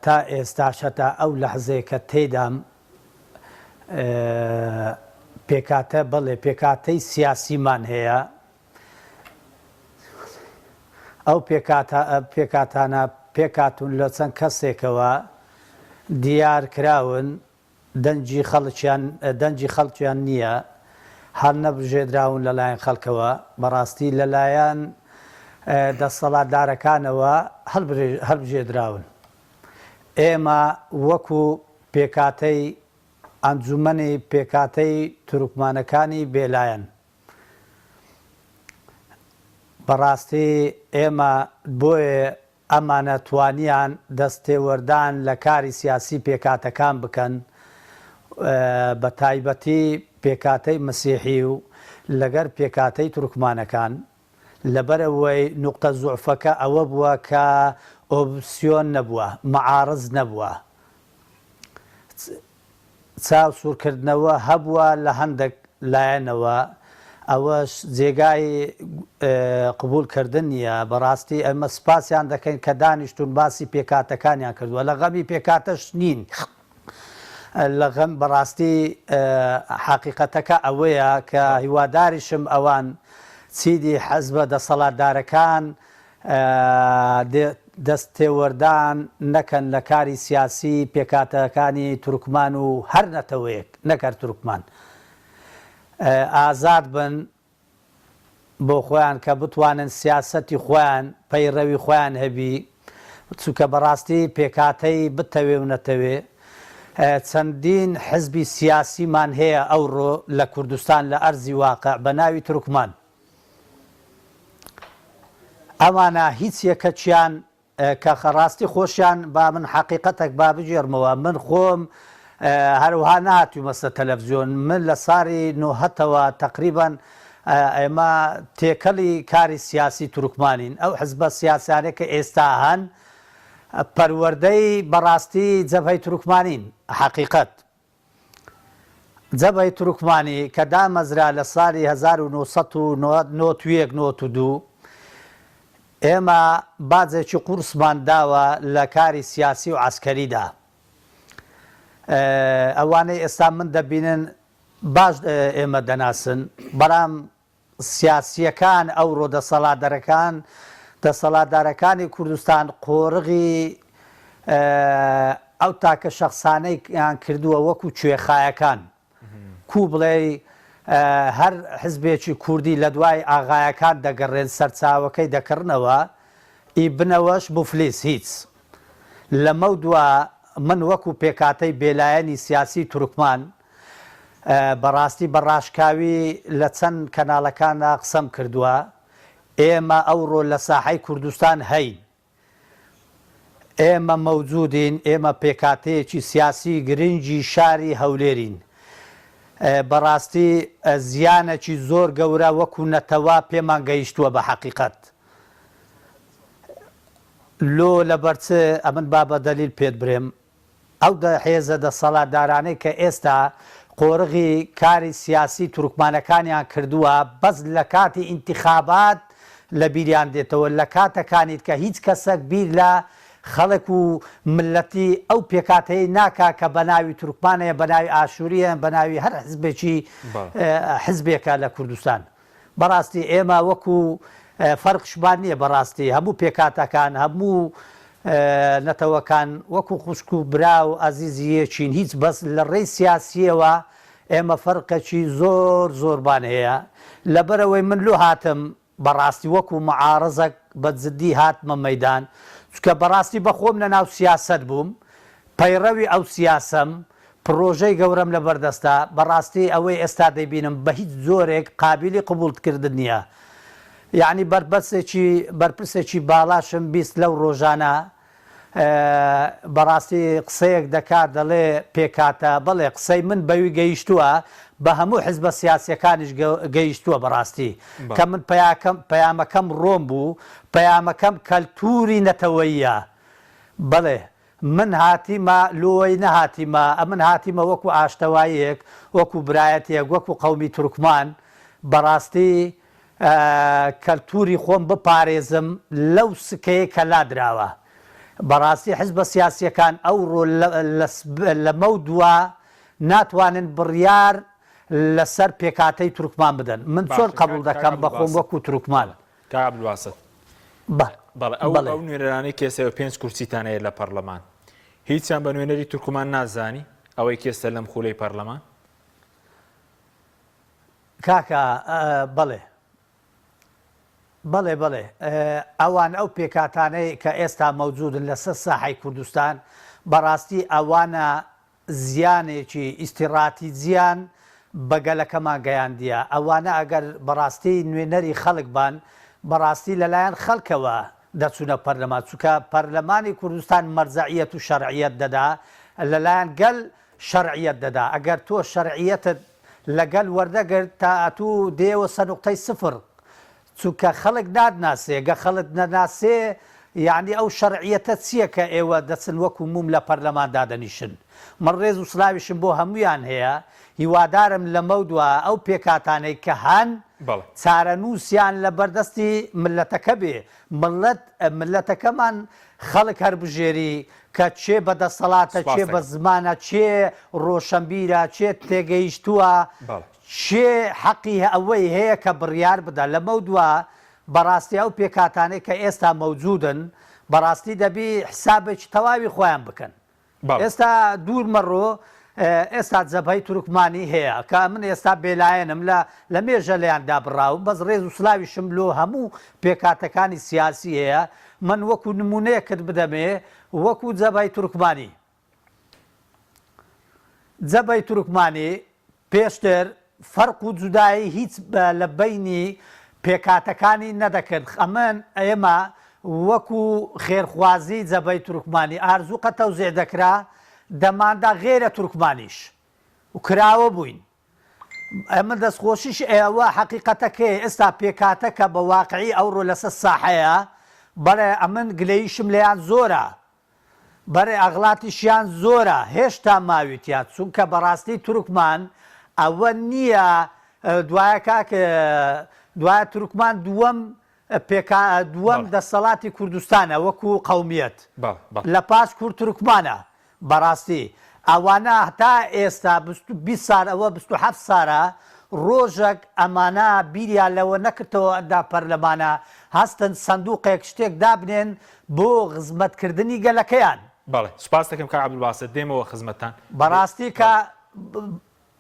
تا ئێستاشەتا ئەو لەحزەیە کە تێدام پێکهاتە بڵێ پێکهاتەی سیاسیمان هەیە ئەو پێکهاتانە پێکهاتون لە چەند کەسێکەوە دیار کراون دەنجی خەڵکیان نییە هەر نەبژێدراون لەلایەن خەڵکەوە بەڕاستی لەلایەن دەسەڵاتدارەکانەوە هەڵبژێدراون. ئێمە وەکو پێکهاتەی ئەنجومەنی پێکهاتەی تورکمانەکانی بێلایەن بەڕاستی ئێمە بۆیە ئەمانە توانیان دەستێوەردان لە کاری سیاسی پێکهاتەکان بکەن بە تایبەتی پێکهاتەی مەسیحی و لەگەر پێکهاتەی تورکمانەکان لەبەرەوەی نوقتە زوعفەکە ئەوە بووە کە ئۆپسیۆن نەبووە مەعارض نەبووە چاو سوورکردنەوە هەبووە لە هەندێک لایەنەوە ئەوەش جێگای قبولکردن نیە بەڕاستی ئەمە سپاسیان دەکەین کە دانیشتون باسی پێکهاتەکانیان کردووە لە غەمی پێکهاتەش نین لە غەم بەڕاستی حەقیقەتەکە ئەوەیە کە هیواداریشم ئەوان چیدی حەزبە دەسەڵاتدارەکان دەستێوەردان نەکەن لە کاری سیاسی پێکهاتەکانی تورکمان و هەر نەتەوەیەک نەکرد تورکمان ئازاد بن بۆ خۆیان کە بتوانن سیاسەتی خۆیان پەیڕەوی خۆیان هەبی چونکە بەڕاستی پێکهاتەی بتەوێ و نەتەوێ چەندین حزبی سیاسیمان هەیە ئەوڕۆ لە کوردستان لە ئەرزی واقع بە ناوی تورکمان ئەمانە هیچ یەکەچیان کە ڕاستی خۆشیان با من حەقیقەتێک با بژێرمەوە من خۆم هەروها نهاتوومەستە تەلەڤزیۆن من لە ساڵی 90ەوە تقریبان ئێمە تێکەڵی کاری سیاسی تورکمانین ئەو حزبە سیاسیانەیە کە ئێستا هەن پەروەردەی بەڕاستی جەبهەی تورکمانین حەقیقەت جەبهەی تورکمانی کە دامەزرا لە ساڵی 1992 ئێمە باجێکی قورسمان داوە لە کاری سیاسی و عسکەریدا ئەوانەی ئێستا من دەبینن باش ئێمە دەناسن بەڵام سیاسیەکان ئەوڕۆ دەسەڵاتدارەکانی کوردستان قۆڕغی ئەو تاکە شەخسانەیان کردووە وەکو کوێخایەکان کو بڵێ هەر حزبێکی کوردی لە دوای ئاغایەکان دەگەڕێن سەرچاوەکەی دەکردنەوە ئیبنەوەش مفلیس هیچ لەمە دووە من وەکو پێکهاتەی بێلایەنی سیاسی تورکمان بەڕاستی بەڕاشکاوی لە چەند کەناڵەکانە قسەم کردووە ئێمە ئەوڕۆ لە ساحەی کوردستان هەین ئێمە مەوجودین ئێمە پێکهاتەیەکی سیاسی گرنگی شاری هەولێرین بەڕاستی زیانێکی زۆر گەورە وەکو نەتەوا پێمان گەیشتووە بە حەقیقەت لۆ لەبەرچێ ئەمن با بە دەلیل پێت برێم ئەو حێزە دەسەڵاتدارانەی کە ئێستا قۆڕغی کاری سیاسی تورکمانەکانیان کردووە بەس لە کاتی ئینتیخابات لە بیریان دێتەوە لە کاتەکانیت کە هیچ کەسێک بیر لە خەڵک و ملەتی ئەو پێکاتەی ناکا کە بە ناوی تورکمانەیە بە ناوی ئاشووریە بە ناوی هەر حزبێکی حزبێکە لە کوردستان بەڕاستی ئێمە وەکو فەرقشمان نییە بەڕاستی هەموو پێکاتەکان هەموو نەتەوەکان وەکو خوشک و برا و ئازیزیەکین هیچ بەس لە ڕێی سیاسیەوە ئێمە فەرقەکی زۆر زۆربان هەیە لەبەرەوەی من لۆ هاتم بەڕاستی وەکو معارەزەک بە جددی هاتمە مەیدان چکە بەڕاستی بەخۆم لە ناو سیاست بووم پەیڕەوی ئەو سیاسەم پرۆژەی گەورەم لە بەردەستا بەڕاستی ئەوەی ئێستا دەیبینم بە هیچ زۆرێک قابلی قبولکردن نییە یعنی بەرپرسێکی باڵاشم بیست لەو ڕۆژانە بەڕاستی قسەیەک دەکات دەڵێ پێکاتە بەڵێ قسەی من بەوی گەیشتووە بە هەموو حزبە سیاسیەکانیش گەیشتووە بەڕاستی کە من پەیامەکەم ڕۆم بوو پەیامەکەم کەلتوری نەتەوەییە بەڵێ من هاتیمە لۆی نەهاتیمە من هاتیمە وەکو ئاشتەواییەک وەکو برایەتێک وەکو قەومی تورکمان بەڕاستی کەلتوری خۆم بپارێزم لەو سکەیە کە لادراوە بەڕاستی حزبە سیاسیەکان ئەوڕۆ لە مەودووە ناتوانن بڕیار لەسەر پێکاتەی تورکمان بدەن من چۆن قبول دەکەم بەخۆم وەکو تورکمان کابلواسە ئەو نوێنەرانەی کێسەوە 5 کورسیتانەیە لە پەرلەمان هیچیان بە نوێنەری تورکمان نازانی ئەوەی کێسە لەم خولەی پەرلەمان کاکە بەڵێ ئەوان ئەو پێکاتانەی کە ئێستا مەوجودن لەسەر ساحەی کوردستان بەڕاستی ئەوانە زیانێکی ئیسیستراتیجیان بەگەلەکەمان گەیاندیە ئەوانە ئەگەر بەڕاستی نوێنەری خەڵک بان بەڕاستی لەلایەن خەڵکەوە دەچوونە پەرلەمان چونکە پەرلەمانی کوردستان مەرجەعیەت و شەرعیەت دەدا لەلایەن گەل شەرعیەت دەدا ئەگەر تۆ شەرعیەتت لەگەل وەردەگرت تا ئەتوو دێوە سەنوقتەی سفر چونکە خەڵک نادناسێ گە خەڵک نەناسێ یعنی ئەو شەرعیەتە چییە کە ئێوە دەچن وەکو موم لە پەرلەماندا دەنیشن من ڕێز و سلاویشم بۆ هەمویان هەیە هیوادارم لە مەودووە ئەو پێکاتانەی کە هەن چارەنووسیان لە بەردەستی ملەتەکە بێ ملەتەکەمان خەڵک هەربژێری کە چێ بەدەسەڵاتە چێ بە زمانە چێ ڕۆشنبیرە چێ تێگەیشتووە چێ حەقی ئەوەی هەیە کە بڕیار بدە لە مەودووە بەڕاستی ئەو پێکاتانەی کە ئێستا مەوجودن بەڕاستی دەبی حسابێکی تەواوی خۆیان بکەن ئێستا دوور مەڕۆ ئێستا جەبهەی تورکمانی هەیە کە من ئێستا بێلایەنم لە مێژە لەیاندا بڕاوم بەس ڕێز و سلاویشم لۆ هەموو پێکاتەکانی سیاسی هەیە من وەکو نمونەیە کرد بدەمێ وەکو جەبهەی تورکمانی جەبهەی تورکمانی پێشتر فەرق و جودایی هیچ لە بینی پێکاتەکانی نەدەکرد ئەمن ئێمە وەکو خێرخوازی جەبهەی تورکمانی ئارزوو قە تەوزیع دەکرا دەماندا غێرە تورکمانیش و کراوە بووین ئەمە دەستخۆشیش ئێوە حەقیقەتەکەی ئێستا پێکاتە کە بە واقعی ئەوڕۆ لەسەر ساحەیە بەڵێ ئەمن گلەیشم لێیان زۆرە بەرێ ئەغڵاتیشیان زۆرە هێشتا ماویتیان چونکە بەڕاستی تورکمان ئەوە نییە دوایە کاکە دوایە تورکمان دووەم دەسەڵاتی کوردستانە وەکو قەومیەت لە پاش کورد تورکمانە بەڕاستی ئەوانە هەتا ئێستا 20 سال ئەوە 27 سارە ڕۆژێک ئەمانە بیریان لەوە نەکردەوە ئەدا پەرلەمانە هەستن سندوقێک شتێک دابنێن بۆ خزمەتکردنی گەلەکەیان بەڵێ سوپاس دەکەم کە عەبدولباست دێمەوە خزمەتان بەڕاستی کە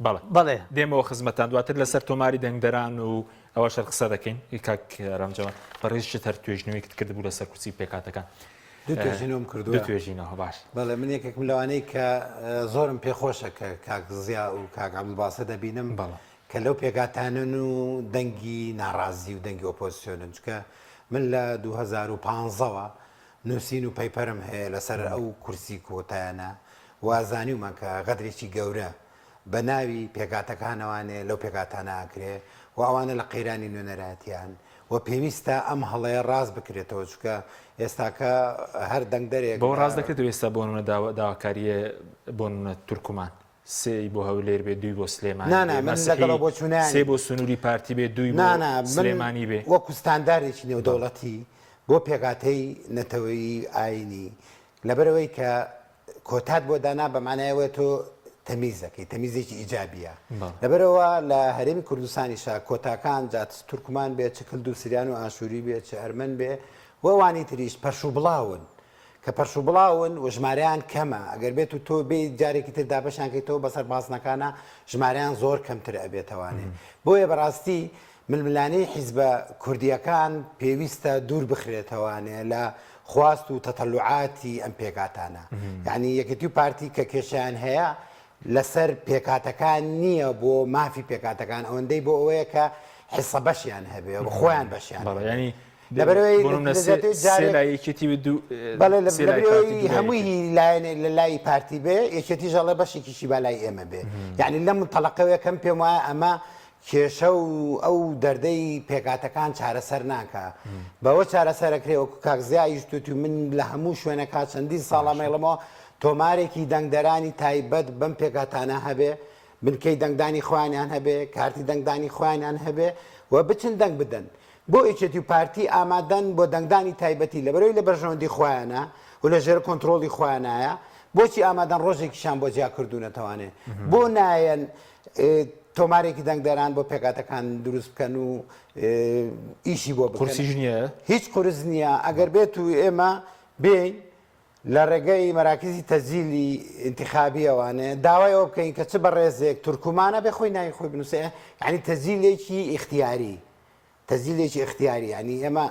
بەڵێ دێمەوە خزمەتان دواتر لەسەر تۆماری دەنگدەران و ئەوە شەر قسە دەکەین کاک ڕەمجەوان بەڕێزی هەر توێژنەوەیت کرد بوو لەسەر کورسی پێکاتەکان توێژینەوەم کردووە توێژینەوە باش بەڵێ من یەکێکم لەوانەی کە زۆرم پێخۆشە کە کاک زیا و کاک عەبدولباست دەبینم کە لەو پێکاتانن و دەنگی ناڕازی و دەنگی ئۆپۆزیسیۆنن چکە من لە 2015ەوە نووسین و پەیپەرم هەیە لەسەر ئەو کورسی کۆتایانە وازانیومان کە غەدرێکی گەورە بە ناوی پێکاتەکانەوانێ لەو پێکاتانە ئاکرێ و ئەوانە لە قەیرانی نوێنەراتیان و پێویستە ئەم هەڵەیە ڕاست بکرێتەوە چکە ئێستاکە هەر دەنگدەرێک بۆ ڕاست دەکرێت ئێستا بۆ نمونە داواکاریە بۆ نمونە تورکمان سێی بۆ هەولێر بێ دوی بۆ سلێمانی سێ بۆ سنووری پارتی بێ دوی بۆ سلێمانی بێ وەکو ستانداردێکی نێودەوڵەتی بۆ پێکاتەی نەتەوەیی ئاینی لەبەرەوەی کە کۆتات بۆ دانا بەمانایەوە تۆ تەمیزەکەی تەمیزێکی ئیجابیە لەبەرەوە لە هەرێمی کوردستانیشا کۆتاکان جات تورکمان بێت چ کلد و سریان و ئاشووری بێت چ ئەرمەن بێ وەوانی تریش پەرش و بڵاون کە پەرش و بڵاون و ژمارەیان کەمە ئەگەر بێت و تۆ بێ جارێکی تر دابەشیان کەیتەوە بەسەر باسنەکانە ژمارەیان زۆر کەمتر ئەبێتەوانێ بۆیە بەڕاستی ململانەی حیزبە کوردیەکان پێویستە دوور بخرێتەوانێ لە خواست و تەتەلوعاتی ئەم پێکاتانە یعنی یەکێتی و پارتی کە کێشیان هەیە لەسەر پێکاتەکان نییە بۆ مافی پێکاتەکان ئەوەندەی بۆ ئەوەیە کە حیسە بەشیان هەبێ بە خۆیان بەشیان ینی لەبەرەوەی هەمووی لایەنێ لە لای پارتی بێ یەکێتی ژەڵێ بەشێکیشی بالای ئێمە بێ یعنی لەم تەڵەقەوەی کەم پێم وایە ئەمە کێشە و ئەو دەردەی پێکاتەکان چارەسەر ناکە بەوە چارەسەرەکرێ وەکو کاکزیایش توتی من لە هەموو شوێنەکە چەندین ساڵە مێڵەمەوە تۆمارێکی دەنگدەرانی تایبەت بەم پێکاتانە هەبێ بنکەی دەنگدانی خوانیان هەبێ کارتی دەنگدانی خوانیان هەبێ و بچن دەنگ بدەن بۆ ئیچێتی و پارتی ئامادەن بۆ دەنگدانی تایبەتی لەبەرەوەی لە بەرژەوەندی خۆیانە و لە ژێر کۆنتترۆلی خۆیانایە بۆچی ئامادەن ڕۆژێکیشان بۆ جیا کردوونەتەوانێ بۆ نایەن تۆمارێکی دەنگدەران بۆ پێکاتەکان دروست بکەن و ئیشی بۆ قورسیش نییە هیچ قورس نییە ئەگەر بێت و ئێمە بێین لە ڕێگەی مەراکزی تەزیلی انتخابی ئەوانێ داوایەوە بکەین کە چ بە ڕێزێک تورکمانە بێ خۆی ناوی خۆی بنووسێ ینی تەزیلێکی اختیاری تەزیلێکی اختیاری ینی ئێمە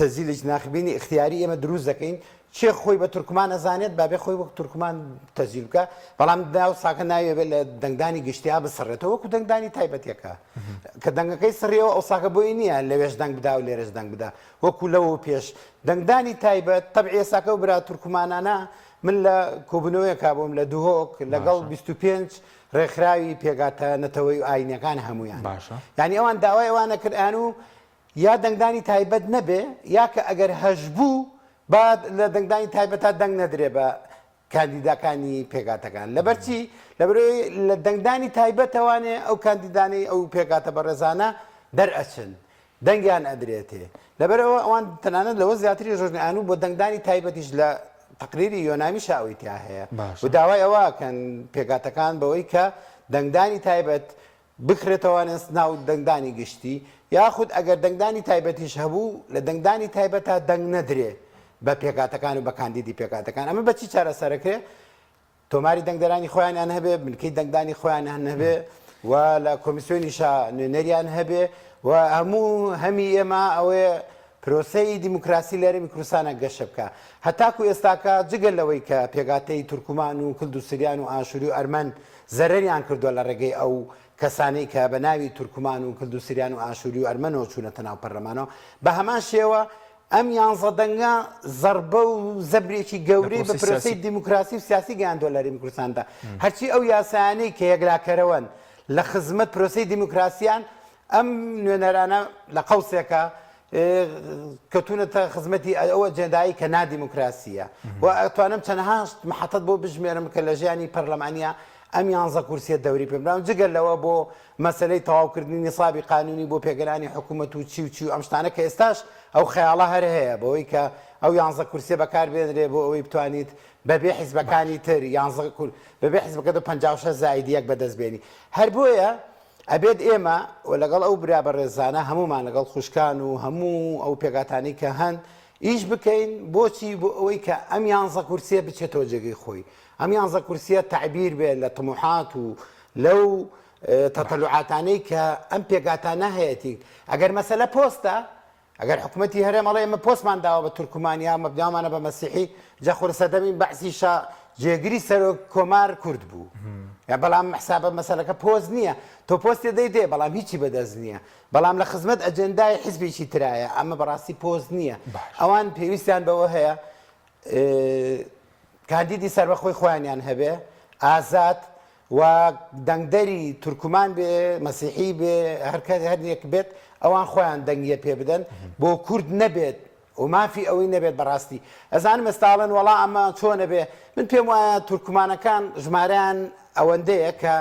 تەزیلێک ناخبینی اختیاری ئێمە دروست دەکەین چێ خۆی بە تورکمان ئەزانێت بابێ خۆی وەک تورکمان تەزیل بکە بەڵام دا و ساکە ناوێت لە دەنگدانی گشتیا بسڕێتەوە وەکو دەنگدانی تایبەتێکە کە دەنگەکەی سڕیەوە ئەو ساکە بۆی نییە لەوێش دەنگ بدا و لێرەش دەنگ بدا وەکو لەوە پێش دەنگدانی تایبەت تەبعی ساکە و برا تورکمانانە من لە کۆبنەوەی کابووم لە دوهۆک لەگەڵ 25 ڕێکخراوی پێگاتە نەتەوەی و ئاینەکان هەمویان یعنی ئەوان داوای ئەوانە کردیان و یا دەنگدانی تایبەت نەبێ یا کە ئەگەر هەژبوو بعد لە دەنگدانی تایبەتە دەنگ نەدرێ بە کاندیداکانی پێگاتەکان لەبەرچی لەبەرەوەی لە دەنگدانی تایبەتەوانێ ئەو کاندیدانی ئەو پێگاتە بەڕێزانە دەرئەچن دەنگیان ئەدرێتێ لەبەرەوە ئەوان تەنانەت لەوە زیاتری ڕۆژنیانو بۆ دەنگدانی تایبەتیش لە تقریری یۆنامی شاوی تیا هەیە و داوای ئەوەکەن پێگاتەکان بەوەی کە دەنگدانی تایبەت بکرێتەوانێ ناو دەنگدانی گشتی یاخود ئەگەر دەنگدانی تایبەتیش هەبوو لە دەنگدانی تایبەتە دەنگ نەدرێ بە پێکاتەکان و بە کاندیدی پێکاتەکان ئەمە بەچی چارەسەرەکرێ تۆماری دەنگدەرانی خۆیانیان هەبێ بنکەی دەنگدانی خۆیانیان هەبێ و لە کۆمیسیۆنیشا نوێنەریان هەبێ و هەموو هەمی ئێمە ئەوەیە پرۆسەی دیموکراسی لە هەرێمی کوردستانە گەشە بکە هەتاکو ئێستاکە جگەل لەوەی کە پێگاتەی تورکمان و کلد و سریان و ئاشوری و ئەرمەن زەرەریان کردووە لە ڕێگەی ئەو کەسانەی کە بە ناوی تورکمان و کلد و سریان و ئاشوری و ئەرمەنەوە چوونەتە ناو پەرلەمانەوە بە هەمان شێوە ئەم یانزە دەنگە زەربە و زەبرێکی گەورەی بە پرۆسەی دیموکراسی و سیاسی گەیاندووە لە هەرێمی کوردستاندا هەرچی ئەو یاسایانەی کە یەکلاکەرەوەن لە خزمەت پرۆسەی دیموکراسیان ئەم نوێنەرانە لە قەوسێکە کەوتونەتە خزمەتی ئەوە جێندایی کە نادیموکراسیە و ئەتوانم چەندەها محەتەت بۆ بژمێرم کە لە ژیانی پەرلەمانیە ئەم یانزە کورسیە دەوری پێبراون جگەل لەوە بۆ مەسلەی تەواوکردنی نیسابی قانونی بۆ پێگەرانی حکوومەت و چی و ئەم شتانە کە ئێستاش ئەو خەیاڵە هەر هەیە بەوەی کە ئەو یانزە کورسیە بەکار بێنرێ بۆ ئەوەی بتوانیت بەبێ حیزبەکانی تر بەبێ حیزبەکە 56 زائیدیەک بەدەستبێنی هەر بۆیە ئەبێت ئێمە و لەگەڵ ئەو برا بەڕێزانە هەمومان لەگەڵ خوشکان و هەموو ئەو پێگاتانی کە هەن ئیش بکەین بۆچی بۆ ئەوەی کە ئەم یانزە کورسیە بچێتەوە جێگەی خۆی ئەم یانزە کورسیە تعبیر بێت لە طموحات و لەو تەتەلوعاتانەی کە ئەم پێگاتانە هەیەی ئەگەر مەسەلە پۆستە ئەگەر حکوومەتی هەرێمەڵێ ئێمە پۆستمان داوە بە تورکمانیا مەبدامانە بە مەسیحی جەخور سەدەمین بەعسیشە جێگیری سەرۆک کۆمار کورد بوو یا بەڵام حسابە مەسەلەکە پۆست نییە تۆ پۆستی دەیدێ بەڵام هیچی بەدەست نییە بەڵام لە خزمەت ئەجەندای حیزبێکی ترایە ئەمە بەڕاستی پۆست نییە ئەوان پێویستیان بەوە هەیە کاندیدی سەربەخۆی خۆیانیان هەبێ ئازاد و دەنگدەری تورکمان بێ مەسیحی بێ هەرێک بێت ئەوان خۆیان دەنگیە پێ بدەن بۆ کورد نەبێت و مافی ئەوەی نەبێت بەڕاستی ئەزانم ئێستاڵەن وەڵا ئەمە چۆنە بێ من پێم وایە تورکمانەکان ژمارەیان ئەوەندەیە کە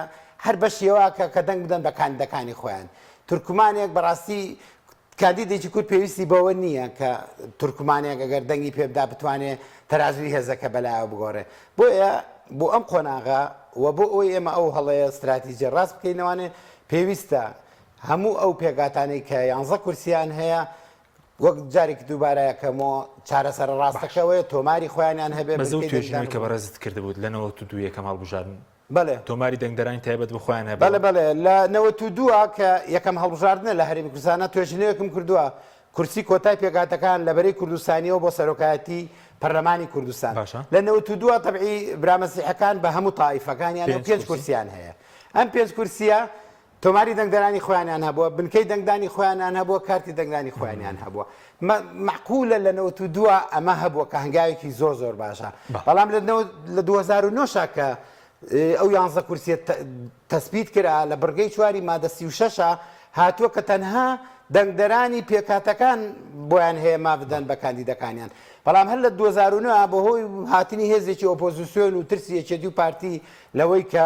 هەر بەشیەوە کە دەنگ بدەن بە کاندیدەکانی خۆیان تورکمانێک بەڕاستی کاندیدێکی کورد پێویستی بەوە نییە کە تورکمانێک ئەگەر دەنگی پێبدا بتوانێت تەرازوی هێزەکە بەلایەوە بگۆڕێ بۆیە بۆ ئەم قۆناغا و بۆ ئەوی ئێمە ئەو هەڵەیە استراتیژیە ڕاست بکەینەوانێ پێویستە هەموو ئەو پێگاتانەی کە 11 کورسیان هەیە وەک جارێکی دووبارەیەکەمەوە چارەسەر ڕاستەکەوەیە تۆماری خۆیانیان هەبێ بەزە و توێژینەوەی کە بەڕێزت کردبوو لەنەوە تو دوو یەکەم هەڵبژاردن بەڵێ تۆماری دەنگدەرانی تایبەت بخۆیان هەبێ بەڵێ بەڵێ لە 92 کە یەکەم هەڵبژاردنە لە هەرێمی کوردستانە توێژینەوەکم کردووە کورسی کۆتای پێگاتەکان لە بەرەی کوردستانیەوە بۆ سەرۆکایەتی پەرلەمانی کوردستان لە 92 تەبعی برامەسیحەکان بە هەموو تائیفەکانیان و 5 کورسیان هەیە ئەم 5 کورسیە تۆماری دەنگدەرانی خۆیانیان هەبووە بنکەی دەنگدانی خۆیانیان هەبووە کارتی دەنگدانی خۆیانیان هەبووە معقولە لە 92 ئەمە هەبووە کە هەنگاوێکی زۆر باشە بەڵام لە 2009 کە ئەو 11 کورسیە تەسبیت کرا لە بڕگەی چواری مادە 36 هاتووە کە تەنها دەنگدەرانی پێکاتەکان بۆیان هەیە ما بدەن بە کاندیدەکانیان بەڵام هەر لە 2009 بەهۆی هاتنی هێزێکی ئۆپۆزیسیۆن و ترسی یەکێتی و پارتی لەوەی کە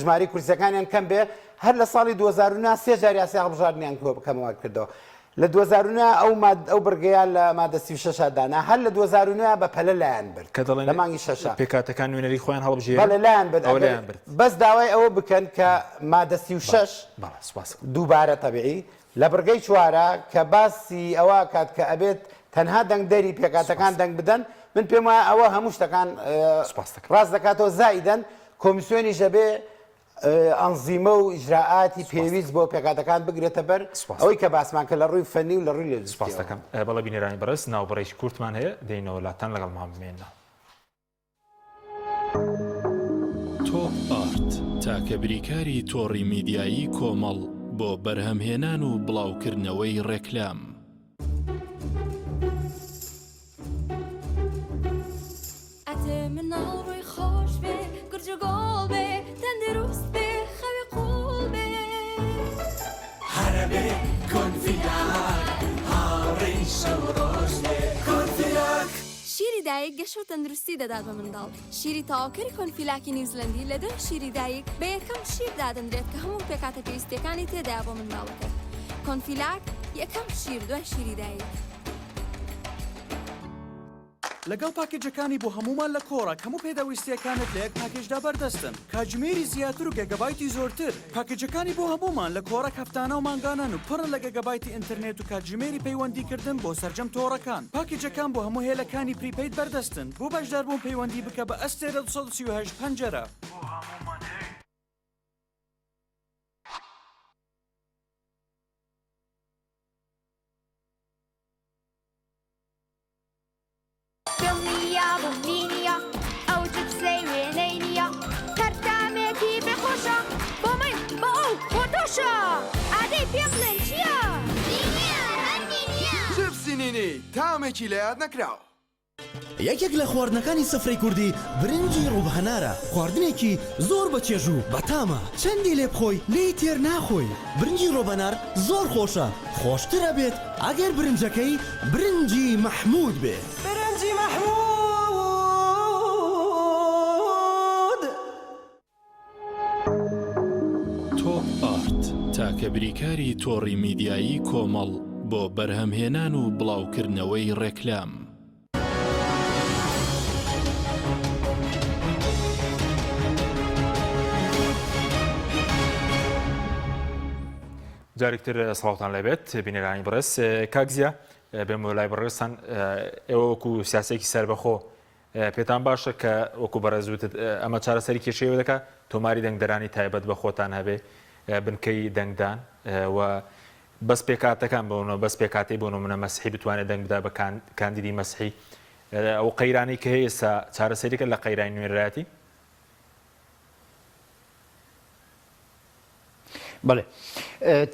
ژماری کورسەکانیان کەم بێ هەر لە ساڵی 2009 سێ جار یاسی هەڵبژاردنیان کەمەوە کردەوە لە 2009 ئەو بڕگەیان لە مادە 36 دانا هەر لە 2009 بە پەلە لایەن برد کە دەڵێن لە مانگی شەشە پێکاتەکان نوێنەری خۆیان هەڵبژێن بەڵێ لایەن برد بەس داوای ئەوە بکەن کە مادە 36 دووبارە تەبیعی لە بڕگەی چوارە کە باسی ئەوە کات کە ئەبێت تەنها دەنگدەری پێکاتەکان دەنگ بدەن من پێم وایە ئەوە هەموو شتەکان ڕاست دەکاتەوە زائیدەن کۆمیسیۆنی ژەبێ ئەنزیمە و ئیجراعاتی پێویست بۆ پێکاتەکان بگرێتە بەر ئەوەی کە باسمان کە لە ڕووی فەنی و لە ڕووی لە سپاس دەکەم بەڵێ بینێرانی بەڕێز ناوبڕێکی کورتمان هەیە دێینەوە لاتان لەگەڵ مام بمێنەوە تۆپ ئارت تاکە بریکاری تۆڕی میدیایی کۆمەڵ بۆ بەرهەمهێنان و بڵاوکردنەوەی ڕێکلام شیری دایک گەشە و تەندروستی دەدات بە منداڵ شیری تاواکەری کۆنفیلاکی نیوزلندی لە دوای شیری دایک بە یەکەم شیر دادەندرێت کە هەموو پێکاتە پێویستیەکانی تێدایە بۆ منداڵەکە کۆنفیلاک یەکەم شیر دوای شیری دایک لەگەڵ پاکێجەکانی بۆ هەمومان لە کۆڕک هەموو پێداویستیەکانت لە یەک پاکێجدا بەردەستن کاتژمێری زیاتر و گەگەبایتی زۆرتر پاکێجەکانی بۆ هەمومان لە کۆڕک هەفتانە و مانگانان و پڕن لە گەگەبایتی ئینتەرنێت و کاتژمێری پەیوەندیکردن بۆ سەرجەم تۆڕەکان پاکێجەکان بۆ هەموو هێلەکانی پریپەید بەردەستن بۆ بەشداربوون پەیوەندی بکە بە ئەستێرە 238 پەنجەرە تامێکی لە یاد نەکراوە یەکێک لە خواردنەکانی سفرەی کوردی برنجی ڕووبهەنارە خواردنێکی زۆر بەچێژوو بەتامە چەندی لێ بخۆی لێی تێر ناخۆی برنجی ڕۆبەنار زۆر خۆشە خۆشترە بێت ئەگەر برنجەکەی برنجی مەحموود بێ برنجی مەحموود تۆپ ئارت تاکە بریکاری تۆڕی میدیایی کۆمەڵ بۆ بەرهەمهێنان و بڵاوکردنەوەی ڕێکلام جارێکتر سڵاوتان لەبێت بینێرانی بڕێز کاکزیە بێمە لای بڕێستان ئێوە وەکو سیاسێکی سەربەخۆ پێتان باشە کە وەکو بەڕێزوتت ئەمە چارەسەری کێشەیە دەکات تۆماری دەنگدەرانی تایبەت بە خۆتان هەبێ بنکەی دەنگدان و بەس پێکاتەکان بۆنەوە بەس پێکاتی بۆ منە مەسیحی بتوانێت دەنگ بدا بە کاندیدی مەسیحی ئەو قەیرانی کە هەیە ئێستا چارەسەریکە لە قەیرانی نوێنەرایەتی بڵێ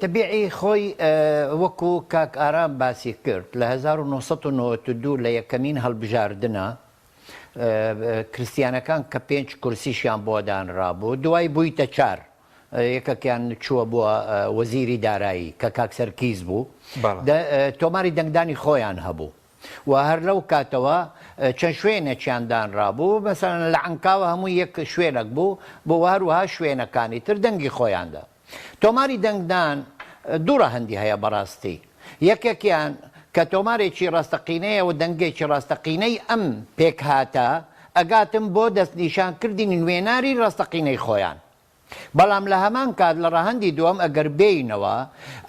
تەبیعی خۆی وەکو کاک ئارام باسی کرد لە 1992 لە یەکەمین هەڵبژاردنە کریستیانەکان کە 5 کورسیشیان بۆ دانرابوو دوای بوویتە 4 یەکەکیان چووە بووە وەزیری دارایی کە کاک سەرکیز بوو تۆماری دەنگدانی خۆیان هەبوو و هەر لەو کاتەوە چەند شوێنێکیان دانرابوو مەسەڵەن لە عەنکاوە هەموو یەک شوێنێک بوو بۆ هەروەها شوێنەکانی تر دەنگی خۆیاندا تۆماری دەنگدان دوو ڕەهەندی هەیە بەڕاستی یەکێکیان کە تۆمارێکی ڕاستەقینەیە و دەنگێکی ڕاستەقینەی ئەم پێک هاتە ئەگاتم بۆ دەستنیشانکردنی نوێناری ڕاستەقینەی خۆیان. بەڵام لە هەمان کات لە ڕەهەندی دووەم ئەگەر بێینەوە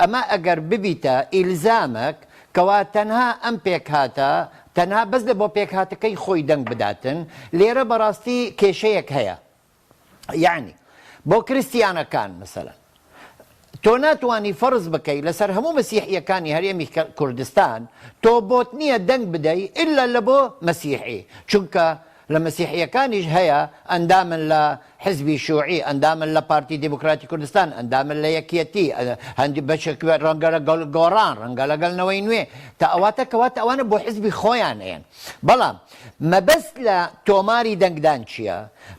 ئەمە ئەگەر ببیتە ئیلزامێک کەوا تەنها ئەم پێک هاتە تەنها بەس لە بۆ پێک هاتەکەی خۆی دەنگ بداتن لێرە بەڕاستی کێشەیەک هەیە. یعنی بۆ کریستیانەکان مثلەن تۆ ناتوانانی فەرز بکەی لەسەر هەموو مەسیحیەکانی هەرێمی کوردستان تۆ بۆت نییە دەنگ بدەی ئللا لە بۆ مەسیحی چونکە لە مەسیحیەکانیش هەیە ئەندامن لە حزبی شوعی ئەندامن لە پارتی دیموکراتی کوردستان ئەندامن لە یەکیەتی هەندی بەشێک ڕەنگە لەگەڵ گۆڕان ڕەنگە لەگەڵنەوەی نوێ تا ئەواتە کەواتە ئەوانە بۆ حزبی خۆیان هەیەن. بەڵام مەبەست لە تۆماری دەنگدان چییە؟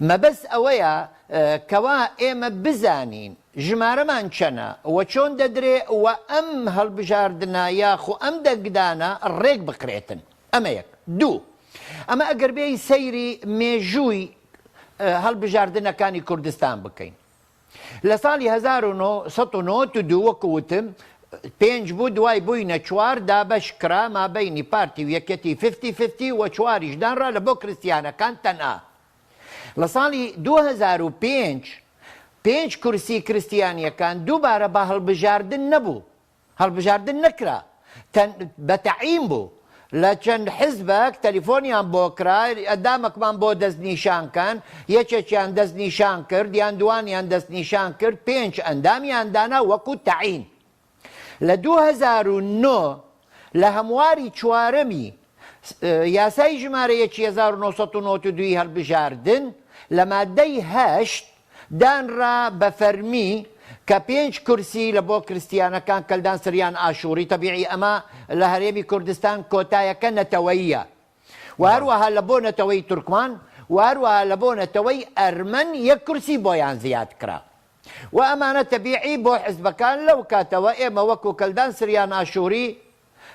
مەبەست ئەوەیە کەوا ئێمە بزانین ژمارەمان چەنە وە چۆن دەدرێ و ئەم هەڵبژاردنە یاخو ئەم دەنگدانە ڕێک بکرێتن. ئەمە یەک. دوو، ئەمە ئەگەر بێی سەیری مێژووی هەڵبژاردنەکانی کوردستان بکەین. لە ساڵی 1992 وەکوتم 5 بوو دوای بووینە 4 دابەش کرا مابەینی پارتی و یەکەتی 50-50 و 4 دانرا لە بۆ کریستیانەکان تەنها. لە ساڵی 2005 کورسی کریستیانیەکان دووبارە بە هەڵبژاردن نەبوو، هەڵبژاردن نەکرا بە تەعیین بوو. لە چەند حزبێک تەلیفۆنیان بۆ کرا ئەندامێکمان بۆ دەستنیشانکەن یەکێکیان دەستنیشان کرد یان دوانیان دەستنیشان کرد 5 ئەندامیان دانا وەکو تەعیین. لە 2009 لە هەمواری چوارەمی یاسای ژمارەیەکی 1992 هەڵبژاردن لە مادەی 8 دانرا بە فەرمی کە 5 کورسی لە بۆ کریستیانەکان کەلدان سریان ئاشووری تەبیعی ئەمە لە هەرێمی کوردستان کۆتایەکە نەتەوەییە و هەروەها لە بۆ نەتەوەی تورکمان و هەروەها لە بۆ نەتەوەی ئەرمەن 1 کورسی بۆیان زیاد کرا و ئەمانە تەبیعی بۆ حزبەکان لەو کاتەوە ئێمە وەکو کەلدان سریان ئاشووری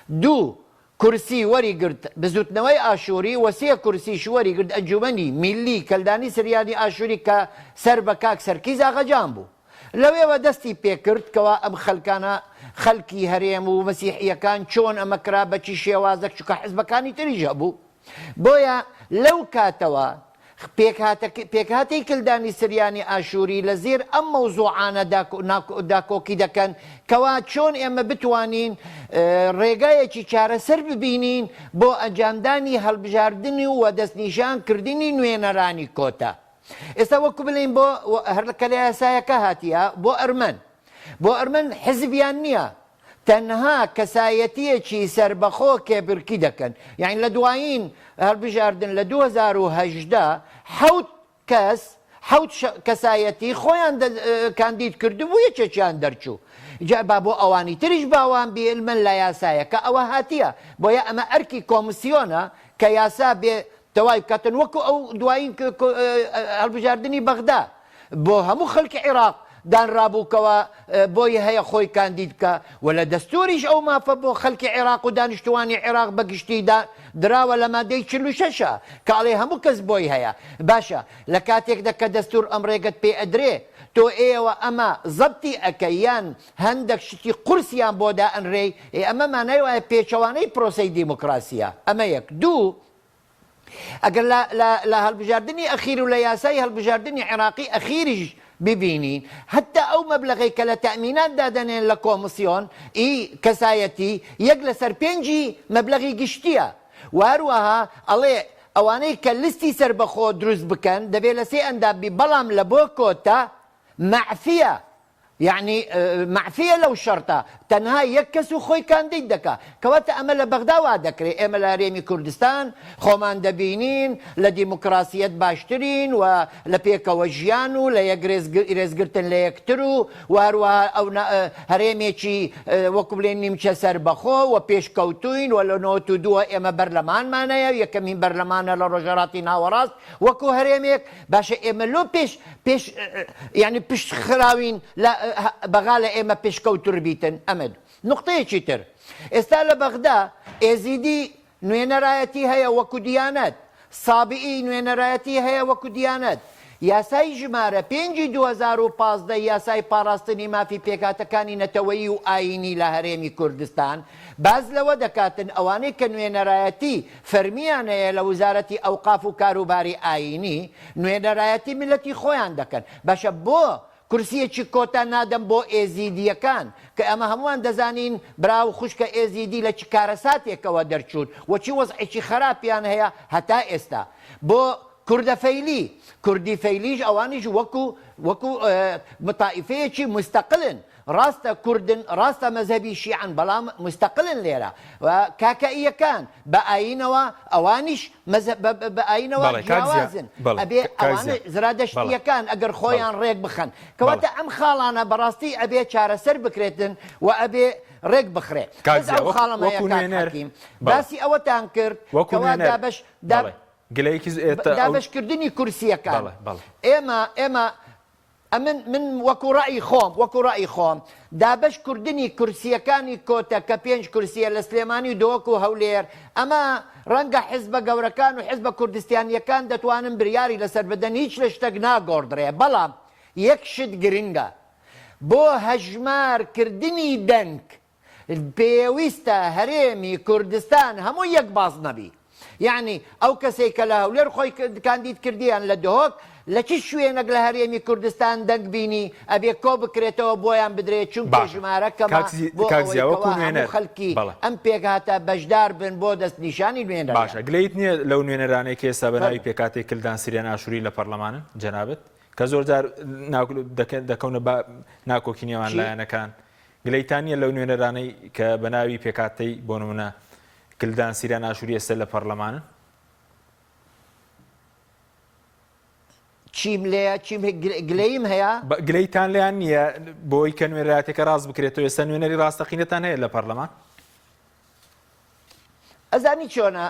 2 کورسی وەریگرت بزوتنەوەی ئاشووری و 3 کورسیش وەریگرت ئەنجومەنی میلی کەلدانی سریانی ئاشووری کە سەر بە کاک سەرکیز ئاغاجان بوو. لەوێوە دەستی پێکرد کەوا ئەم خەلکانە خەلکی هەرێم و مەسیحیەکان چۆن ئەمە کرا بەچی شێوازەك چکە حزبەکانی تریژە بوو. بۆیە لەو کاتەوە پێکهاتەی کلدانی سریانی ئاشووری لە زێر ئەم مەوزوعانە داکۆکی دەکەن کەوا چۆن ئێمە بتوانین ڕێگایەکی چارەسەر ببینین بۆ ئەنجامدانی هەڵبژاردننی و دەستنیشانکردنی نوێنەرانی کۆتا. ئێستا وەکو بڵین بۆ هەرکە لە یاسایەکە هاتیە بۆ ئەرمەن حزبیان نییە تەنها کەسایەتیەکی سربەخۆ کێبرکی دەکەن. یعنی لە دوایین هەڵبژاردن لە 2018 حەوت کەسایەتی خۆیان کاندید کردبوو یەکێکیان دەرچوو. جا با بۆ ئەوانی تریش باوان بێلمن لە یاسایەکە ئەوە هاتیە بۆیە ئەمە ئەرکی کۆمسیۆنە کە یاسا بێ تەواوی بکاتن وەکو ئەو دوایین هەڵبژاردننی بەغدا بۆ هەموو خەڵکی عێراق دانرابووکەوە بۆی هەیە خۆی کاندید بکە و لە دەستوریش ئەو مافە بۆ خەڵکی عێراق و دانیشتوانی عێراق بەگشتیدا دراوە لە مادەی 46 کاڵێ هەموو کەس بۆی هەیە. باشە لە کاتێکدا کە دەستور ئەم ڕێگەت پێ ئەدرێ تۆ ئێوە ئەمە زەبتی ئەکەیان هەندێک شتی قورسیان بۆدا ئەنرێ ئەمە مانای وایە پێچەوانەی پرۆسەی دیموکراسیە. ئەمە یەک. دوو، ئەگەر لە هەڵبژاردننی ئەخیر و لە یاسای هەڵبژاردننی عێراقی ئەخیریش ببینین هەتا ئەو مەبلەغی کە لە تەمینات دادەنێن لە کۆمسیۆن کەسایەتی 1 لەسەر 5 مەبلەغی گشتیە و هەروەها ئەڵێ ئەوانەی کە لیستی سربەخۆ دروست بکەن دەبێت لە 3 ئەندابی بەڵام لە بۆ کۆتا مەعفیە یعنی مەعفیە لەو شەرتە تەنها 1 کەس و خۆی کاندید دەکا کەواتە ئەمە لە بەغدا وا دەکرێت ئێمە لە هەرێمی کوردستان خۆمان دەبینین لە دیموکراسیەت باشترین و لە پێکەوە ژیان و لە یەک ڕێزگرتن لە یەکتر و هەروەها ئەو هەرێمێکی وەکو بڵێن نیمچە سەربەخۆ و پێشکەوتوین و لە 92 ئێمە بەرلەمانمانەیە یەکەمین بەرلەمانە لە ڕۆژهەڵاتی ناوەڕاست وەکو هەرێمێک باشە ئێمە لۆ پێش یعنی پشت خراوین بەغا لە ئێمە پێشکەوتر بیتن. ئەمە نقطەیەکی تر ئێستا لە بەغدا ئێزیدی نوێنەرایەتی هەیە وەکو دیانەت سابئی نوێنەرایەتی هەیە وەکو دیانەت یاسای ژمارە 5/2015 یاسای پاراستنی مافی پێکاتەکانی نەتەوەیی و ئاینی لە هەرێمی کوردستان باز لەوە دەکاتن ئەوانەی کە نوێنەرایەتی فەرمیانەیە لە وزارەتی ئەوقاف و کاروباری ئاینی نوێنەرایەتی ملەتی خۆیان دەکەن باشە بۆ کورسیەکی کۆتا نادەم بۆ ئێزیدیەکان کە ئەمە هەمووان دەزانین براو خوشکە ئێزیدی لە چ کارەساتێکەوە دەرچوون وەچی وەزعێکی خراپیان هەیە هەتا ئێستا بۆ کوردەفەیلی کوردی فەیلیش ئەوانیش وەکو متائیفەیەکی مستەقلن ڕاستە کوردن ڕاستە مەزهبی شیعن بەڵام مستەقلن لێرە کاکەئیەکان بە ئاینەوە ئەوانیش بە ئاینەوە جیاوازن ئەبێ ئەوانە زرادەشتیەکان ئەگەر خۆیان ڕێک بخەن کەواتە ئەم خاڵانە بەڕاستی ئەبێ چارەسەر بکرێتن و ئەبێ ڕێک بخرێ خاڵەمەکیم باسی ئەوەتان کرد دابشکردنی کورسیەکان ئێمە من وەکو ڕای خۆم دابشکردنی کورسیەکانی کۆتە کە 5 کورسیە لە سلێمانی و دۆک و هەولێر ئەمە ڕەنگە حیزبە گەورەکان و حیزبە کوردستانیەکان دەتوانن بریاری لەسەر بدەن هیچ لە شتێک ناگۆڕدرێ بەڵام یەک شت گرنگە بۆ هەژمارکردنی دەنگ پێویستە هەرێمی کوردستان هەموو یەک باز نەبی یعنی ئەو کەسێک کە لە هەولێر خۆی کاندید کردیان لە دۆک لە چی شوێنێک لە هەرێمی کوردستان دەنگ بینی ئەبێ کۆ بکرێتەوە بۆیان بدرێت چونکە ژمارەکەمە بۆ خەڵکی ئەم پێکاتە بەشدار بن بۆ دەست نیشانی نوێنەر باشە گلەیت نییە لەو نوێنەرانەی کە ئێستا بەناوی پێکاتی کلدان سریان ئاشووری لە پەرلەمانن جەنابەت کە زۆرجار دەکەونە ناکۆکی نێوان لایەنەکان گلەیتان نیە لەو نوێنەرانەی کە بەناوی پێکاتەی بۆ نمونە کلدان سریان ئاشووری ئێستا لە پەرلەمانن چیم لێ گلەیم هەیە گلەیتان لیان نییە بۆی کە نوێنەراتێکە ڕاست بکرێتەوە ئێستا نوێنەری ڕاستەقینەتان هەیە لە پەرلەمان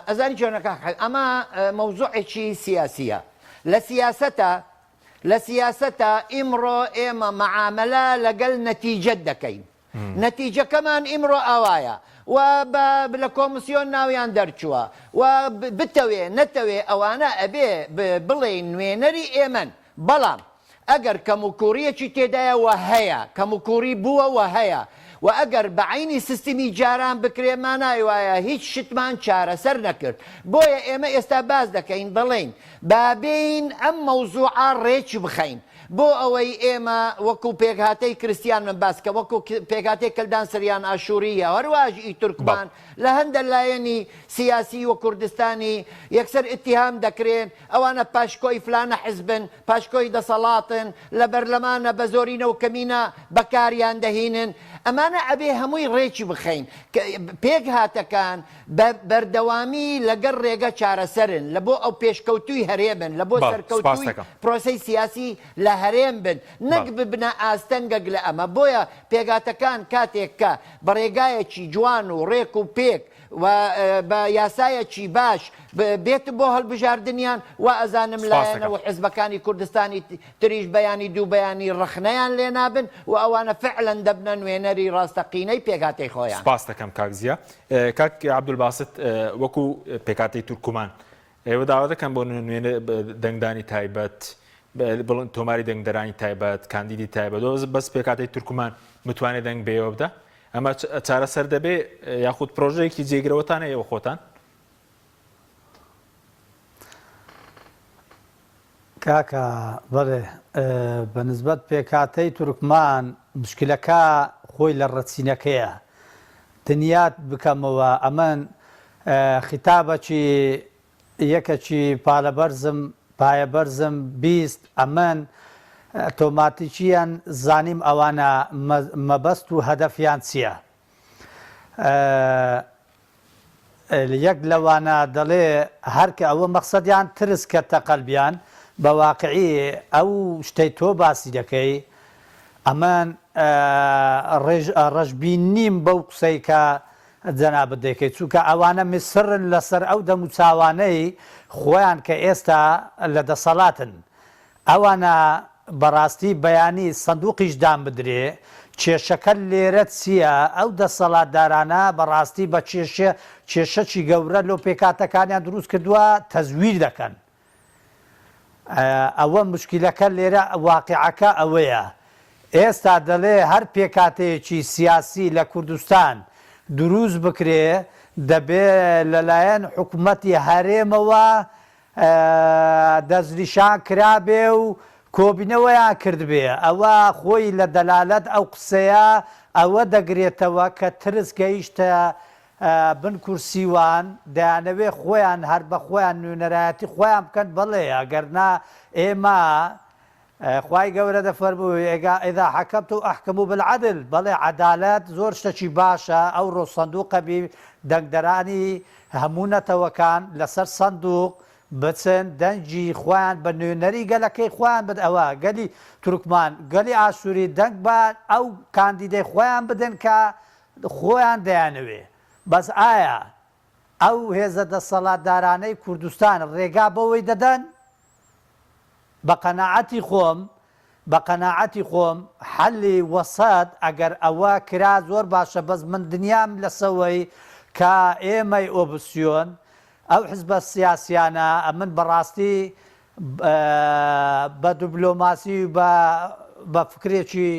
ئەزانی چۆنەکە ئەمە مەوزوعێکی سیاسیە لە سیاسەتە ئیمڕۆ ئێمە مەعامەلە لەگەڵ نەتیجەت دەکەین نەتیجەکەمان ئیمڕۆ ئاوایە و لە کۆمسیۆن ناویان دەرچووە و بتەوێ نەتەوێ ئەوانە ئەبێ بڵێ نوێنەری ئێمەن بەڵام ئەگەر کەموکوڕیەکی تێدایەوە هەیە کەموکوڕی بووەوە هەیە و ئەگەر بەعینی سیستمی جاران بکرێمان نایوایە هیچ شتمان چارەسەر نەکرد بۆیە ئێمە ئێستا باز دەکەین دەڵێن بابین ئەم مەوزوعە ڕێکی بخەین بۆ ئەوەی ئێمە وەکو پێکهاتەی کریسیان من باسکە وەکو پێکهاتەی کەلدان سریان ئاشووریە هەروواژی تورکمان لە هەندە لایەنی سیاسی و کوردستانی یەکسەر ئتیهام دەکرێن ئەوانە پاشکۆی فلانە حزبن پاشکۆی دەسەڵاتن لە بەرلەمانە بە زۆرینە و کەمینە بەکاریان دەهینن ئەمانە ئەبێ هەمووی ڕێکی بخەین پێکهاتەکان بەردەوامی لەگەڵ ڕێگە چارەسەرن لە بۆ ئەو پێشکەوتوی هەرێبن لە بۆ سەرکەوتوی پرۆسەی سیاسی لە هەرێم بن نەک ببنە ئاستەنگەک لە ئەمە بۆیە پێکهاتەکان کاتێک کە بە ڕێگایەکی جوان و ڕێک و پێک و بە یاسایەکی باش بێت بۆ هەڵبژاردنیان و ئەزانم لایەنەوە حیزبەکانی کوردستانی تریش بەیانی دوو بەیانی ڕخنەیان لێ نابن و ئەوانە فعلەن دەبنە نوێنەری ڕاستەقینەی پێکهاتەی خۆیان سپاس دەکەم کاکزیە کاک عەبدولباست وەکو پێکهاتەی تورکمان ئێوە داوا دەکەن بۆ نوێنە دەنگدانی تایبەت بڵند تۆماری دەنگدەرانی تایبەت کاندیدی تایبەت بەس پێکهاتەی تورکمان متوانێت دەنگ بێەوە بدە ئەمە چارەسەر دەبێ یاخود پرۆژەیەکی جێگرەوەتان ئێوە خۆتان کاکە بڵێ بەنسبەت پێکهاتەی تورکمان مشکلەکە خۆی لە ڕەچینەکەیە دنیات بکەمەوە ئەمن خیتابەکی یەکەکی پایە بەرزم 20 ئەمن تۆماتیکیان زانیم ئەوانە مەبەست و هەدەفیان چییە یەک لەوانە دەڵێ هەرکە ئەوە مەقسەدیان ترس کە تەقەلبیان بە واقعی ئەو شتەی تۆ باسی دەکەی ئەمەن ڕەشبین نیم بەو قسەی کە جەنابەت دەکەیت چونکە ئەوانە مسرن لەسەر ئەو دەموچاوانەی خۆیان کە ئێستا لە دەسەڵاتن ئەوانە بەڕاستی بەیانی سندوقیش دام بدرێ کێشەکە لێرە چییە ئەو دەسەڵاتدارانە بەڕاستی بە کێشەی گەورە لەو پێکاتەکانیان دروست کردووە تەزویر دەکەن ئەوە مشکلەکە لێرە واقعەکە ئەوەیە ئێستا دەڵێ هەر پێکاتەیەکی سیاسی لە کوردستان دروست بکرێ دەبێت لەلایەن حکوومەتی هەرێمەوە دەستنیشان کرابێ و کۆبینەوەیان کردبێ ئەوە خۆی لە دەلالەت ئەو قسەیە ئەوە دەگرێتەوە کە ترس گەیشتە بن کورسیوان دەیانەوێ خۆیان هەر بە خۆیان نوێنەرایەتی خۆیان بکەن بڵێ ئەگەرنا ئێمە خوای گەورە دەفەرمووی ئێذا حەکەمتم ئەحکموا بالعەدل بەڵێ عەدالەت زۆر شتێکی باشە ئەو ڕۆ سندووقە بی دەنگدەرانی هەموو نەتەوەکان لەسەر سندووق بچن دەنگی خۆیان بە نوێنەری گەلەکەی خۆیان بد ئەوە گەلی تورکمان گەلی ئاسووری دەنگ بە ئەو کاندیدەی خۆیان بدەن کە خۆیان دەیانەوێ بەس ئایا ئەو هێزە دەسەڵاتدارانەی کوردستان ڕێگا بەوەی دەدەن بە قەناعەتی خۆم حەلی وەسەد ئەگەر ئەوە کرا زۆر باشە بەس من دنیام لەسەوەی کە ئێمەی ئۆبسیۆن ئەو حزبە سیاسیانە من بەڕاستی بە دیبلۆماسی و بە فکرێکی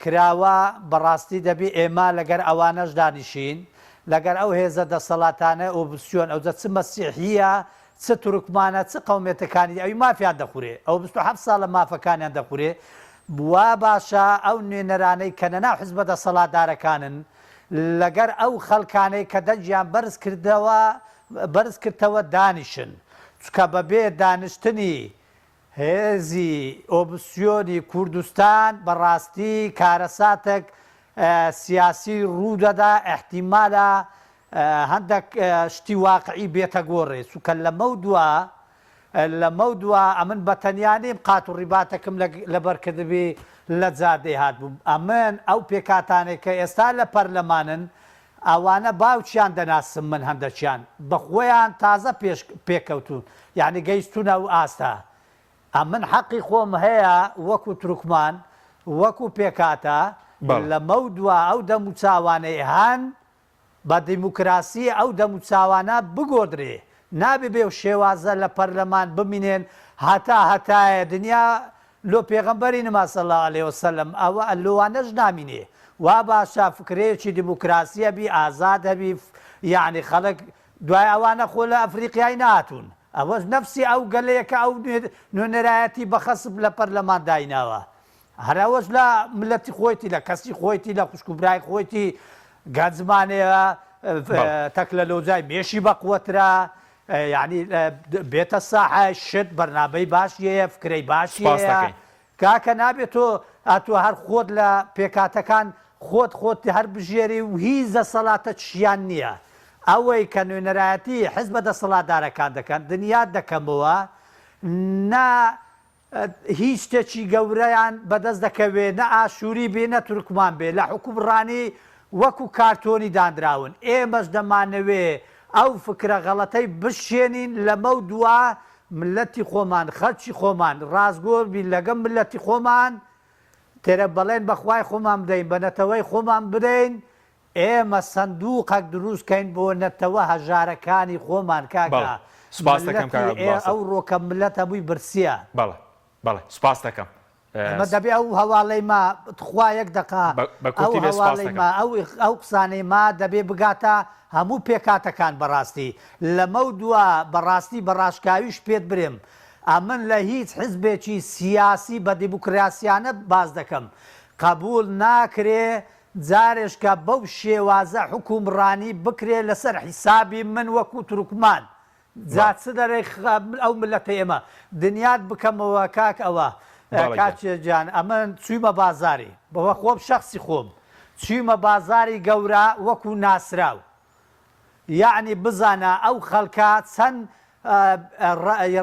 کراوە بەڕاستی دەبی ئێمە لەگەر ئەوانەش دانیشین لەگەر ئەو هێزە دەسەڵاتانە ئۆبسیۆن ئەو چ مەسیحیە چ تورکمانە چ قەومێتەکانی ئەوی مافیان دەخورێ ئەو 27 ساڵە مافەکانیان دەخورێ بوا باشە ئەو نوێنەرانەی کە نەناو حزبە دەسەڵاتدارەکانن لەگەر ئەو خەڵکانەی کە دەنجیان بەرز کردەوە دانیشن چکە بەبێ دانیشتنی هێزی ئۆبسیۆنی کوردستان بەڕاستی کارەساتێک سیاسی ڕوودەدا احتیمالە هەندێک شتی واقعی بێتە گۆڕێ چونکە لەمە دووە ئەمن بە تەنیانیم قات و ڕیباتەکەم لەبەرکردبی لە جادەی هاتبووم ئەمن ئەو پێکاتانێک کە ئێستا لە پەرلەمانن ئەوانە باوچیان دەناسم من هەندەکیان بە خۆیان تازە پێکەوتون یعنی گەیشتونە و ئاستا ئەمن حەقی خۆم هەیە وەکو تورکمان وەکو پێکاتە لەمە دووە ئەو دەموچاوانەی هەن بە دیموکراسی ئەو دەموچاوانە بگۆدرێ نابێ بێ و شێوازە لە پەرلەمان بمینێن هەتایە دنیا لۆ پێغەمبەری نەما صلی الله علیه وسلم ئەوە ئەلۆوانەش نامینێ وا باشە فکرەیەکی دیموکراسیە بی ئازاد هەبی یعنی خەڵک دوای ئەوانە خۆ لە ئەفریقیای ناتون ئەوەش نەفسی ئەو گەلەیەکە ئەو نوێنەرایەتی بەخەسب لە پەرلەمان دایناوە هەراوەش لە ملەتی خۆیتی لە کەسی خۆیتی لە خوشکوبرای خۆیتی گەنجمانەیە تەک لە لۆجای مێشی بەقوەترا یعنی بێتە ساحە شت بەرنامەی باشیەیە فکرەی باشیەیە کاکە نابێت تۆ هەر خۆت لە پێکاتەکان خۆت هەر بژێری و هیچ دەسەڵاتە چیان نییە ئەوەی کە نوێنەرایەتی حزبە دەسەڵاتدارەکان دەکەن دنیا دەکەمەوە هیچ شتێکی گەورەیان بەدەست دەکەوێت نە ئاشووری بێ نە تورکمان بێ لە حکومڕانی وەکو کارتۆنی دانراون ئێمەش دەمانەوێ ئەو فکرە غەڵەتەی بشێنین لەمە دووە ملەتی خۆمان خەڵکی خۆمان ڕازگۆر بین لەگەم ملەتی خۆمان تێرە بەڵێن بەخوای خۆمان بدەین بە نەتەوەی خۆمان بدەین ئێمە سندووقێک دروستکەین بۆ نەتەوە هەژارەکانی خۆمان کاکە ئەو ڕۆکە ملەت هەمووی برسیە بەڵێ سوپاس دەکەم ئەمە دەبێ ئەو هەواڵەی ما خوا یەک دقا ئەو قسانەی ما دەبێ بگاتە هەموو پێکاتەکان بەڕاستی لەمە دووە بەڕاستی بەڕاشکاویش پێت برێم ئەمن لە هیچ حزبێکی سیاسی بە دیموکراسیانە باز دەکەم قبول ناکرێ جارێشکە بەو شێوازە حکومڕانی بکرێ لەسەر حیسابی من وەکو تورکمان جات چ دەرێ ئەو ملەتە ئێمە دنیات بکەمەوە کاک ئەوە کاچێجان ئەمن چوویمە بازاری بەوە خۆم شخصی خۆم چوویمە بازاری گەورە وەکو ناسراو یعنی بزانە ئەو خەڵکە چەند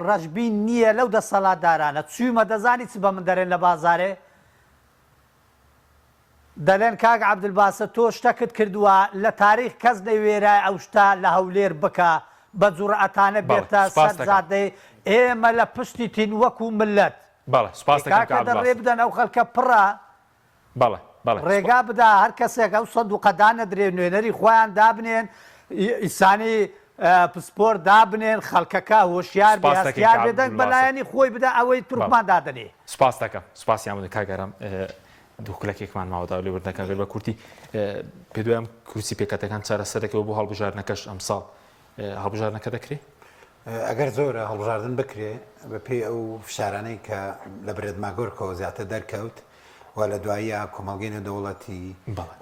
ڕەشبین نییە لەو دەسەڵاتدارانە چوویمە دەزانی چ بە من دەرێن لە بازارێ دەڵێن کاک عەبدولباسط تۆ شتەکت کردووە لە تاریخ کەس نەیوێرای ئەو شتا لە هەولێر بکە بە جوڕەتانە بێتە سەر زادەی ئێمە لە پشتی تین وەکو ملەت کاکە دەڕێ بدەن ئەو خەڵکە پڕە ڕێگا بدا هەر کەسێک ئەو سندوقە دانەدرێ نوێنەری خۆیان دابنێن ئیسانی پسپۆر دابنێن خەڵکەکە هۆشیار بێ سپاس دەکەین هەستیار کاک بێدەنگ عەبدولباسط. بەلایەنی خۆی بدا ئەوەی تورکمان دادنێ سپاس دەکەم سپاسیان بوو کاگەرم دووکلەکێکمان ماوەدا لێوردەکان بێ بە کورتی پێ دوام کورسی پێکەتەکان چارەسەرەکەەوە بۆ هەڵبژاردنەکەش ئەمساڵ هەڵبژاردنەکە دەکرێت ئەگەر زۆرە هەڵبژاردن بکرێ بە پێی ئەو فشارانەی کە لە برێدماگۆرکەوە زیاتر دەرکەوت و لە دواییە کۆمەڵگەی نێودەوڵەتی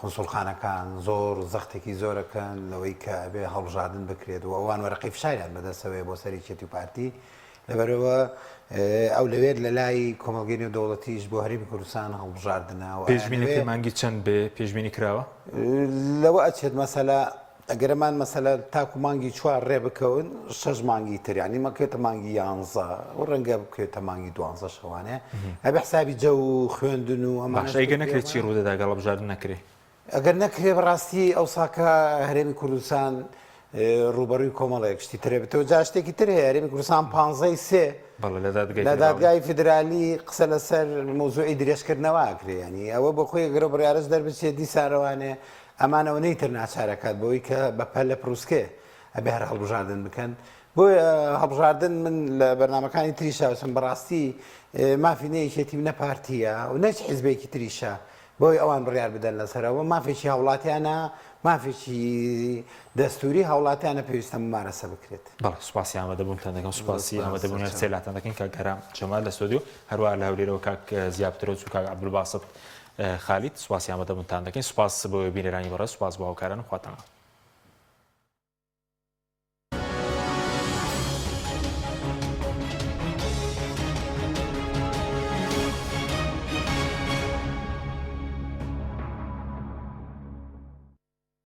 قونسوڵخانەکان زۆر زەختێکی زۆرەکەن لەوەی کە بێ هەڵبژاردن بکرێت و ئەوان وەرەقی فشاریان بەدەستەوەی بۆ سەرکێتی و پارتی لەبەرەوە ئەو لەوێت لە لای کۆمەڵگەی نێودەوڵەتیش بۆ هەرێمی کوردستان هەڵبژاردنەوە پێشبینی مانگی چەند بێ پێشبینی کراوە لەوە ئەچێت مەسەلا ئەگەرەمان مەسەلە تاکو مانگی چوار ڕێ بکەون 6 مانگی تریانی مەکەوێتە مانگی 11 و ڕەنگە بکەوێتە مانگی 12 شەوانێ ئەبێ حسابی جە و خوێندن و ئەمە باشەیگە نەکرێت چی ڕوودەدا گەڵ بژاردن نەکرێ ئەگەر نەکرێ بەڕاستی ئەو ساکە هەرێمی کوردستان ڕوبەڕووی کۆمەڵێک شتی ترێ بێتەوە جا شتێکی تر هەیە هەرێمی کوردستان 15 لە دادگای فیدرالی قسە لەسەر مۆزوعی درێژکردنەوە ئاکرێ ینی ئەوە بە خۆی گەرە بڕیارەش دەربچێت دیسانەوانێ ئەمانەوە نەیتر ناچارەکات بۆی کە بەپەل لە پرۆسکێ ئەبێ هەر هەڵبژاردن بکەن بۆی هەڵبژاردن من لە بەرنمەکانی تریشاوسم بەڕاستی مافی نەیەکێتی منە پارتیە و نەچ حیزبێکی تریشە بۆی ئەوان بڕیار بدەن لەسەرەوە مافێکی هەوڵاتیانە مافێکی دەستوری هەوڵاتیانە پێویستە ممارەسە بکرێت بەڵ سوپاسی ئامادەبوونتان دەکەم سوپاسی ئامادەبوون سێلاتان دەکەین کە گەرام جەمال لە سۆدیو هەروە لە هەولێرەوە کاک زیابترۆز و کاک عەبدولباسط خالید سوپاسی ئامادەبوونتان دەکەین سوپاس بۆ بینەرانی بەڕێز سوپاس بۆ هاوکاران و خواتان